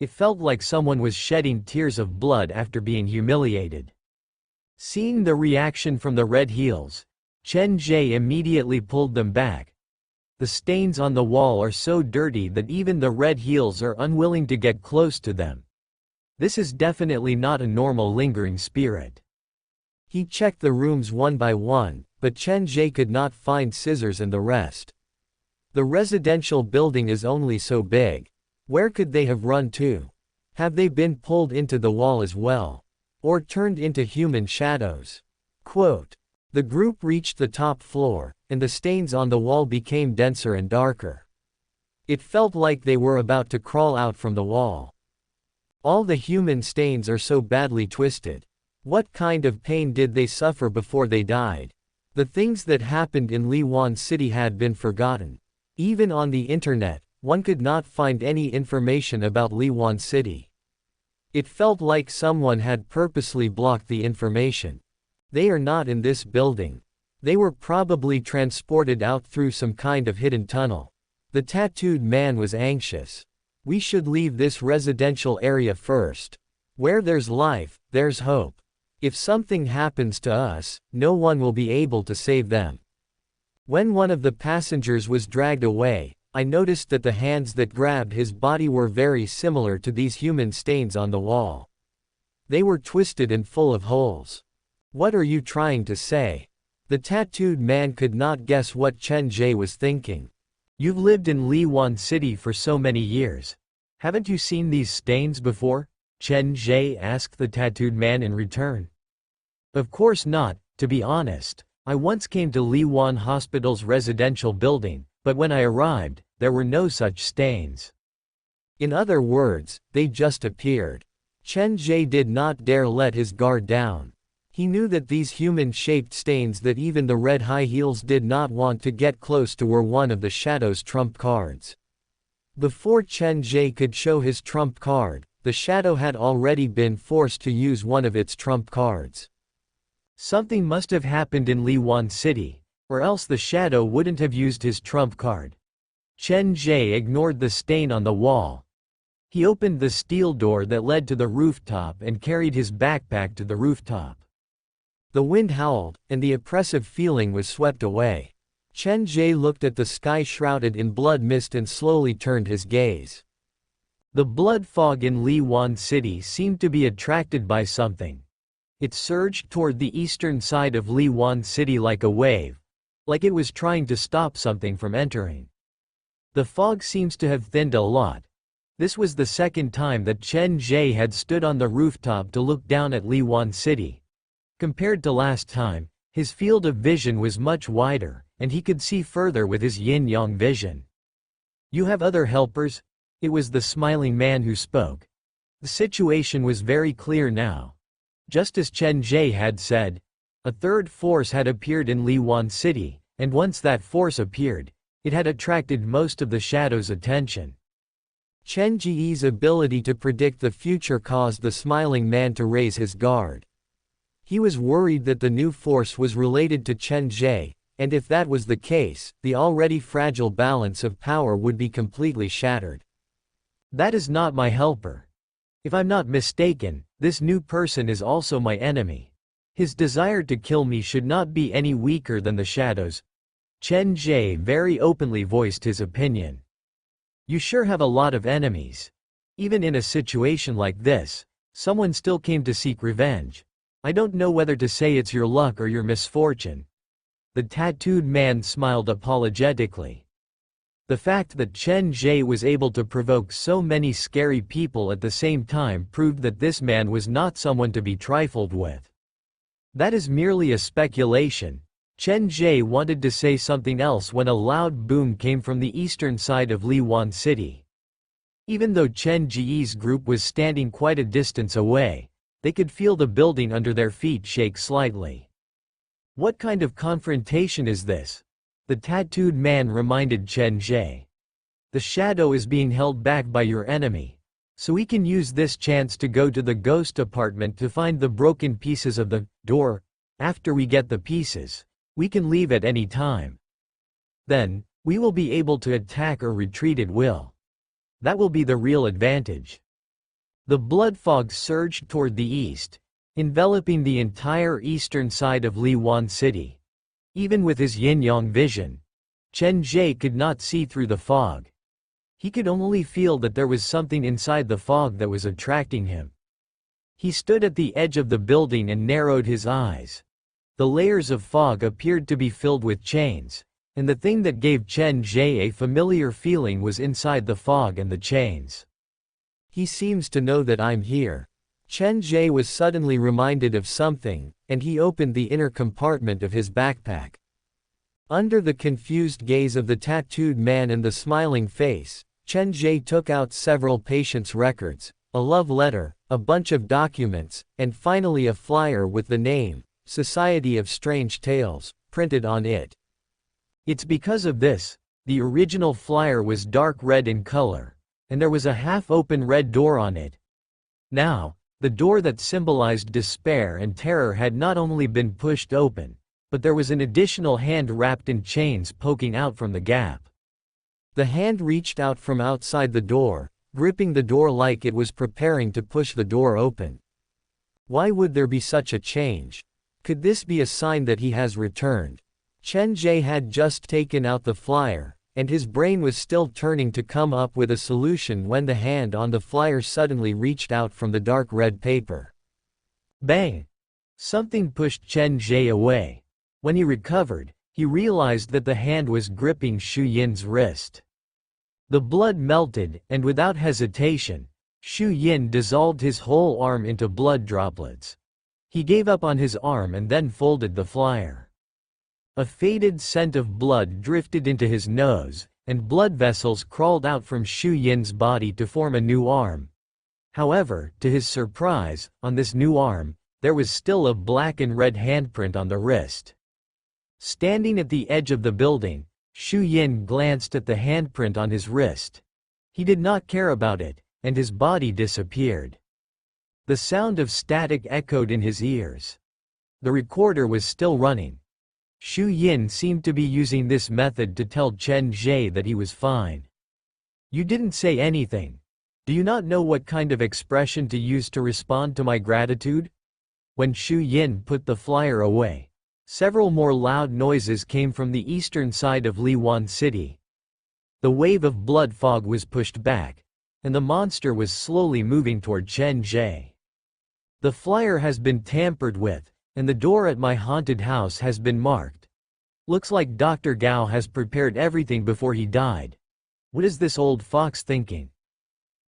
It felt like someone was shedding tears of blood after being humiliated. Seeing the reaction from the red heels, Chen Ge immediately pulled them back. The stains on the wall are so dirty that even the red heels are unwilling to get close to them. This is definitely not a normal lingering spirit. He checked the rooms one by one, but Chen Ge could not find scissors and the rest. The residential building is only so big. Where could they have run to? Have they been pulled into the wall as well? Or turned into human shadows? Quote. The group reached the top floor, and the stains on the wall became denser and darker. It felt like they were about to crawl out from the wall. All the human stains are so badly twisted. What kind of pain did they suffer before they died? The things that happened in Liwan City had been forgotten. Even on the internet, one could not find any information about Liwan City. It felt like someone had purposely blocked the information. They are not in this building. They were probably transported out through some kind of hidden tunnel. The tattooed man was anxious. We should leave this residential area first. Where there's life, there's hope. If something happens to us, no one will be able to save them. When one of the passengers was dragged away, I noticed that the hands that grabbed his body were very similar to these human stains on the wall. They were twisted and full of holes. What are you trying to say? The tattooed man could not guess what Chen Ge was thinking. You've lived in Liwan City for so many years. Haven't you seen these stains before? Chen Ge asked the tattooed man in return. Of course not, to be honest. I once came to Liwan Hospital's residential building, but when I arrived, there were no such stains. In other words, they just appeared. Chen Ge did not dare let his guard down. He knew that these human-shaped stains that even the red high heels did not want to get close to were one of the shadow's trump cards. Before Chen Ge could show his trump card, the shadow had already been forced to use one of its trump cards. Something must have happened in Liwan City, or else the shadow wouldn't have used his trump card. Chen Ge ignored the stain on the wall. He opened the steel door that led to the rooftop and carried his backpack to the rooftop. The wind howled, and the oppressive feeling was swept away. Chen Ge looked at the sky shrouded in blood mist and slowly turned his gaze. The blood fog in Liwan City seemed to be attracted by something. It surged toward the eastern side of Liwan City like a wave, like it was trying to stop something from entering. The fog seems to have thinned a lot. This was the second time that Chen Ge had stood on the rooftop to look down at Liwan City. Compared to last time, his field of vision was much wider, and he could see further with his yin-yang vision. You have other helpers? It was the smiling man who spoke. The situation was very clear now. Just as Chen Ge had said, a third force had appeared in Liwan City, and once that force appeared, it had attracted most of the shadow's attention. Chen Ge's ability to predict the future caused the smiling man to raise his guard. He was worried that the new force was related to Chen Ge, and if that was the case, the already fragile balance of power would be completely shattered. That is not my helper. If I'm not mistaken, this new person is also my enemy. His desire to kill me should not be any weaker than the shadows. Chen Ge very openly voiced his opinion. You sure have a lot of enemies. Even in a situation like this, someone still came to seek revenge. I don't know whether to say it's your luck or your misfortune. The tattooed man smiled apologetically. The fact that Chen Ge was able to provoke so many scary people at the same time proved that this man was not someone to be trifled with. That is merely a speculation. Chen Ge wanted to say something else when a loud boom came from the eastern side of Liwan City. Even though Chen Ge's group was standing quite a distance away, they could feel the building under their feet shake slightly. What kind of confrontation is this? The tattooed man reminded Chen Ge. The shadow is being held back by your enemy, so we can use this chance to go to the ghost apartment to find the broken pieces of the door. After we get the pieces, we can leave at any time. Then, we will be able to attack or retreat at will. That will be the real advantage. The blood fog surged toward the east, enveloping the entire eastern side of Liwan City. Even with his yin-yang vision, Chen Ge could not see through the fog. He could only feel that there was something inside the fog that was attracting him. He stood at the edge of the building and narrowed his eyes. The layers of fog appeared to be filled with chains, and the thing that gave Chen Ge a familiar feeling was inside the fog and the chains. He seems to know that I'm here. Chen Ge was suddenly reminded of something, and he opened the inner compartment of his backpack. Under the confused gaze of the tattooed man and the smiling face, Chen Ge took out several patients' records, a love letter, a bunch of documents, and finally a flyer with the name, Society of Strange Tales, printed on it. It's because of this, the original flyer was dark red in color, and there was a half-open red door on it. Now, the door that symbolized despair and terror had not only been pushed open, but there was an additional hand wrapped in chains poking out from the gap. The hand reached out from outside the door, gripping the door like it was preparing to push the door open. Why would there be such a change? Could this be a sign that he has returned? Chen Ge had just taken out the flyer, and his brain was still turning to come up with a solution when the hand on the flyer suddenly reached out from the dark red paper. Bang! Something pushed Chen Ge away. When he recovered, he realized that the hand was gripping Xu Yin's wrist. The blood melted, and without hesitation, Xu Yin dissolved his whole arm into blood droplets. He gave up on his arm and then folded the flyer. A faded scent of blood drifted into his nose, and blood vessels crawled out from Xu Yin's body to form a new arm. However, to his surprise, on this new arm, there was still a black and red handprint on the wrist. Standing at the edge of the building, Xu Yin glanced at the handprint on his wrist. He did not care about it, and his body disappeared. The sound of static echoed in his ears. The recorder was still running. Xu Yin seemed to be using this method to tell Chen Ge that he was fine. You didn't say anything. Do you not know what kind of expression to use to respond to my gratitude? When Xu Yin put the flyer away, several more loud noises came from the eastern side of Liwan City. The wave of blood fog was pushed back, and the monster was slowly moving toward Chen Ge. The flyer has been tampered with, and the door at my haunted house has been marked. Looks like Dr. Gao has prepared everything before he died. What is this old fox thinking?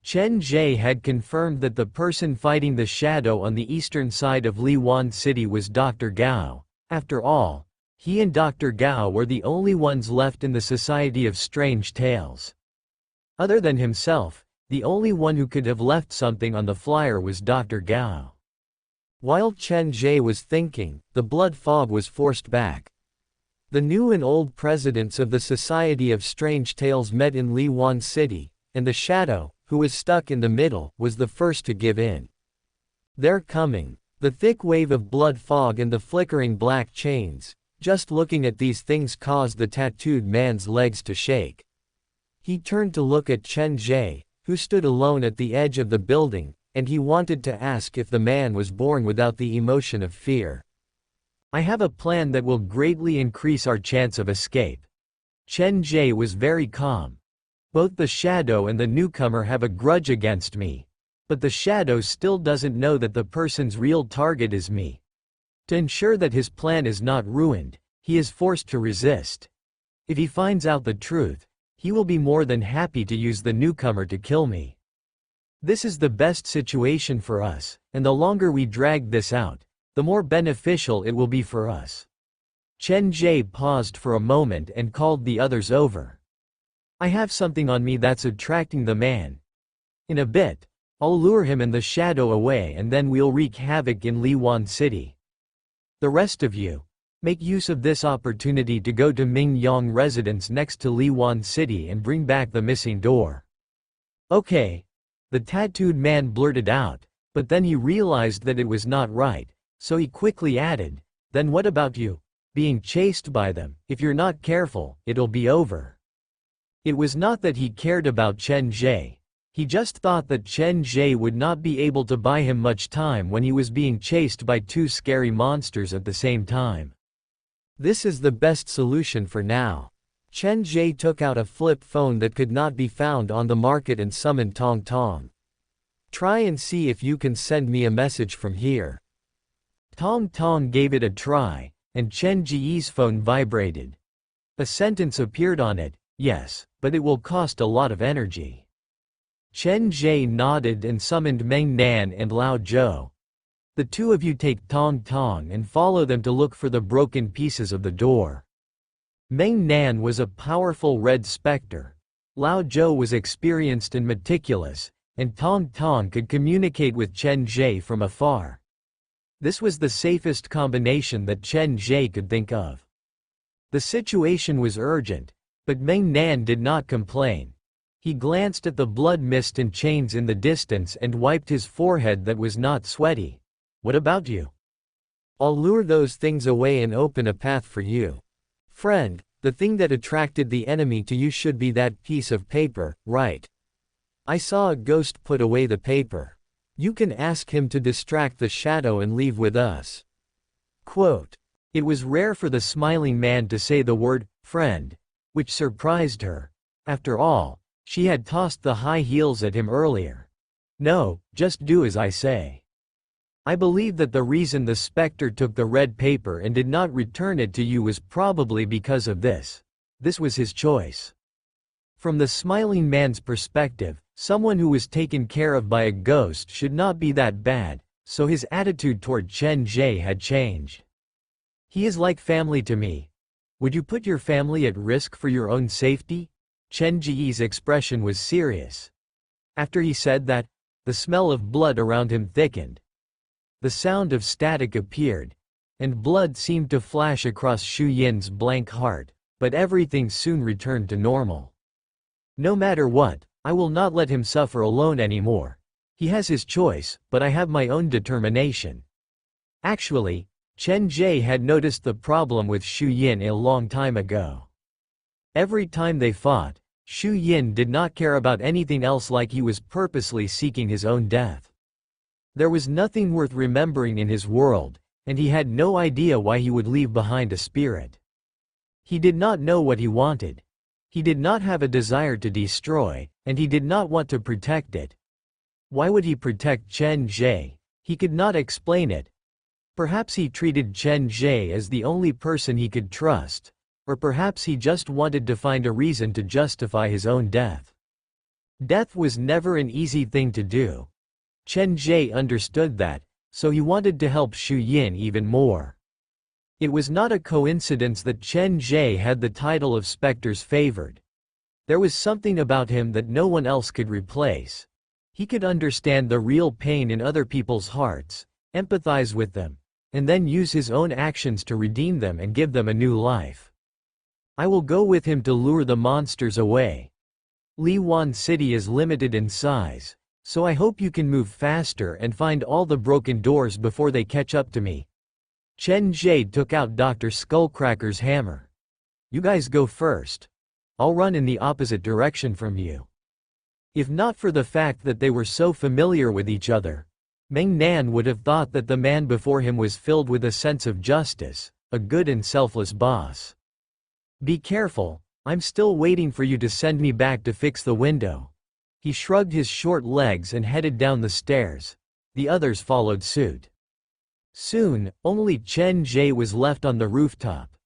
Chen Ge had confirmed that the person fighting the shadow on the eastern side of Liwan City was Dr. Gao. After all, he and Dr. Gao were the only ones left in the Society of Strange Tales. Other than himself, the only one who could have left something on the flyer was Dr. Gao. While Chen Ge was thinking, the blood fog was forced back. The new and old presidents of the Society of Strange Tales met in Liwan City, and the shadow, who was stuck in the middle, was the first to give in. They're coming. The thick wave of blood fog and the flickering black chains, just looking at these things caused the tattooed man's legs to shake. He turned to look at Chen Ge, who stood alone at the edge of the building, and he wanted to ask if the man was born without the emotion of fear. I have a plan that will greatly increase our chance of escape. Chen Ge was very calm. Both the shadow and the newcomer have a grudge against me. But the shadow still doesn't know that the person's real target is me. To ensure that his plan is not ruined, he is forced to resist. If he finds out the truth, he will be more than happy to use the newcomer to kill me. This is the best situation for us, and the longer we drag this out, the more beneficial it will be for us. Chen Ge paused for a moment and called the others over. I have something on me that's attracting the man. In a bit, I'll lure him and the shadow away and then we'll wreak havoc in Liwan City. The rest of you, make use of this opportunity to go to Ming Yang residence next to Liwan City and bring back the missing door. Okay. The tattooed man blurted out, but then he realized that it was not right, so he quickly added, then what about you? Being chased by them, if you're not careful, it'll be over. It was not that he cared about Chen Ge. He just thought that Chen Ge would not be able to buy him much time when he was being chased by two scary monsters at the same time. This is the best solution for now. Chen Ge took out a flip phone that could not be found on the market and summoned Tong Tong. Try and see if you can send me a message from here. Tong Tong gave it a try, and Chen Ge's phone vibrated. A sentence appeared on it, yes, but it will cost a lot of energy. Chen Ge nodded and summoned Meng Nan and Lao Zhou. The two of you take Tong Tong and follow them to look for the broken pieces of the door. Meng Nan was a powerful red specter. Lao Zhou was experienced and meticulous, and Tong Tong could communicate with Chen Ge from afar. This was the safest combination that Chen Ge could think of. The situation was urgent, but Meng Nan did not complain. He glanced at the blood mist and chains in the distance and wiped his forehead that was not sweaty. What about you? I'll lure those things away and open a path for you. Friend, the thing that attracted the enemy to you should be that piece of paper, right? I saw a ghost put away the paper. You can ask him to distract the shadow and leave with us." Quote. It was rare for the smiling man to say the word, friend, which surprised her. After all, she had tossed the high heels at him earlier. "No, just do as I say. I believe that the reason the specter took the red paper and did not return it to you was probably because of this. This was his choice." From the smiling man's perspective, someone who was taken care of by a ghost should not be that bad, so his attitude toward Chen Ge had changed. "He is like family to me. Would you put your family at risk for your own safety?" Chen Ge's expression was serious. After he said that, the smell of blood around him thickened. The sound of static appeared, and blood seemed to flash across Shu Yin's blank heart, but everything soon returned to normal. "No matter what, I will not let him suffer alone anymore. He has his choice, but I have my own determination." Actually, Chen Ge had noticed the problem with Shu Yin a long time ago. Every time they fought, Shu Yin did not care about anything else, like he was purposely seeking his own death. There was nothing worth remembering in his world, and he had no idea why he would leave behind a spirit. He did not know what he wanted. He did not have a desire to destroy, and he did not want to protect it. Why would he protect Chen Ge? He could not explain it. Perhaps he treated Chen Ge as the only person he could trust, or perhaps he just wanted to find a reason to justify his own death. Death was never an easy thing to do. Chen Ge understood that, so he wanted to help Shu Yin even more. It was not a coincidence that Chen Ge had the title of Spectre's favored. There was something about him that no one else could replace. He could understand the real pain in other people's hearts, empathize with them, and then use his own actions to redeem them and give them a new life. "I will go with him to lure the monsters away. Li Wan City is limited in size, so I hope you can move faster and find all the broken doors before they catch up to me." Chen Ge took out Dr. Skullcracker's hammer. "You guys go first. I'll run in the opposite direction from you." If not for the fact that they were so familiar with each other, Meng Nan would have thought that the man before him was filled with a sense of justice, a good and selfless boss. "Be careful, I'm still waiting for you to send me back to fix the window." He shrugged his short legs and headed down the stairs. The others followed suit. Soon, only Chen Ge was left on the rooftop.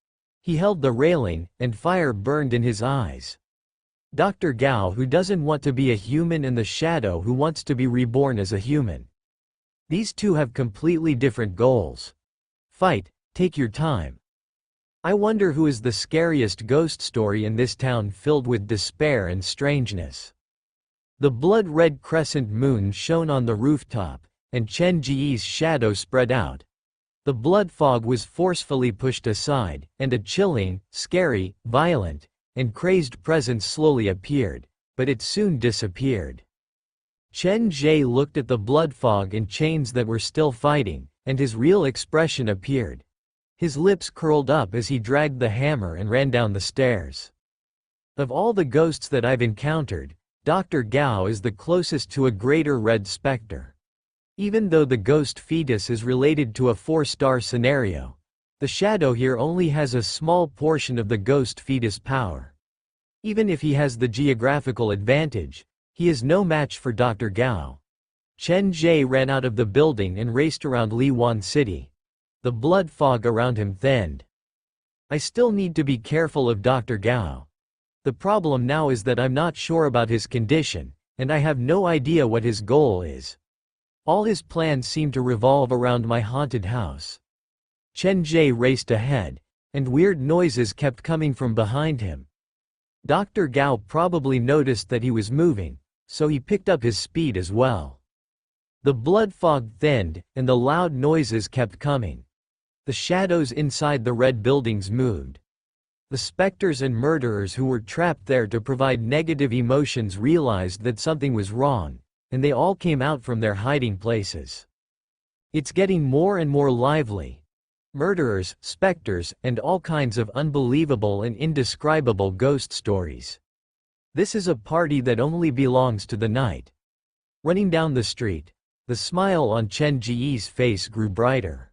He held the railing, and fire burned in his eyes. Dr. Gao, who doesn't want to be a human, and the shadow who wants to be reborn as a human. These two have completely different goals. Fight, take your time. I wonder who is the scariest ghost story in this town filled with despair and strangeness. The blood-red crescent moon shone on the rooftop, and Chen Ge's shadow spread out. The blood fog was forcefully pushed aside, and a chilling, scary, violent, and crazed presence slowly appeared, but it soon disappeared. Chen Ge looked at the blood fog and chains that were still fighting, and his real expression appeared. His lips curled up as he dragged the hammer and ran down the stairs. "Of all the ghosts that I've encountered, Dr. Gao is the closest to a greater red specter. Even though the ghost fetus is related to a 4-star scenario, the shadow here only has a small portion of the ghost fetus power. Even if he has the geographical advantage, he is no match for Dr. Gao." Chen Ge ran out of the building and raced around Li Wan City. The blood fog around him thinned. "I still need to be careful of Dr. Gao. The problem now is that I'm not sure about his condition, and I have no idea what his goal is. All his plans seem to revolve around my haunted house." Chen Ge raced ahead, and weird noises kept coming from behind him. Dr. Gao probably noticed that he was moving, so he picked up his speed as well. The blood fog thinned, and the loud noises kept coming. The shadows inside the red buildings moved. The specters and murderers who were trapped there to provide negative emotions realized that something was wrong, and they all came out from their hiding places. It's getting more and more lively. Murderers, specters, and all kinds of unbelievable and indescribable ghost stories. This is a party that only belongs to the night. Running down the street, The smile on Chen Ge's face grew brighter.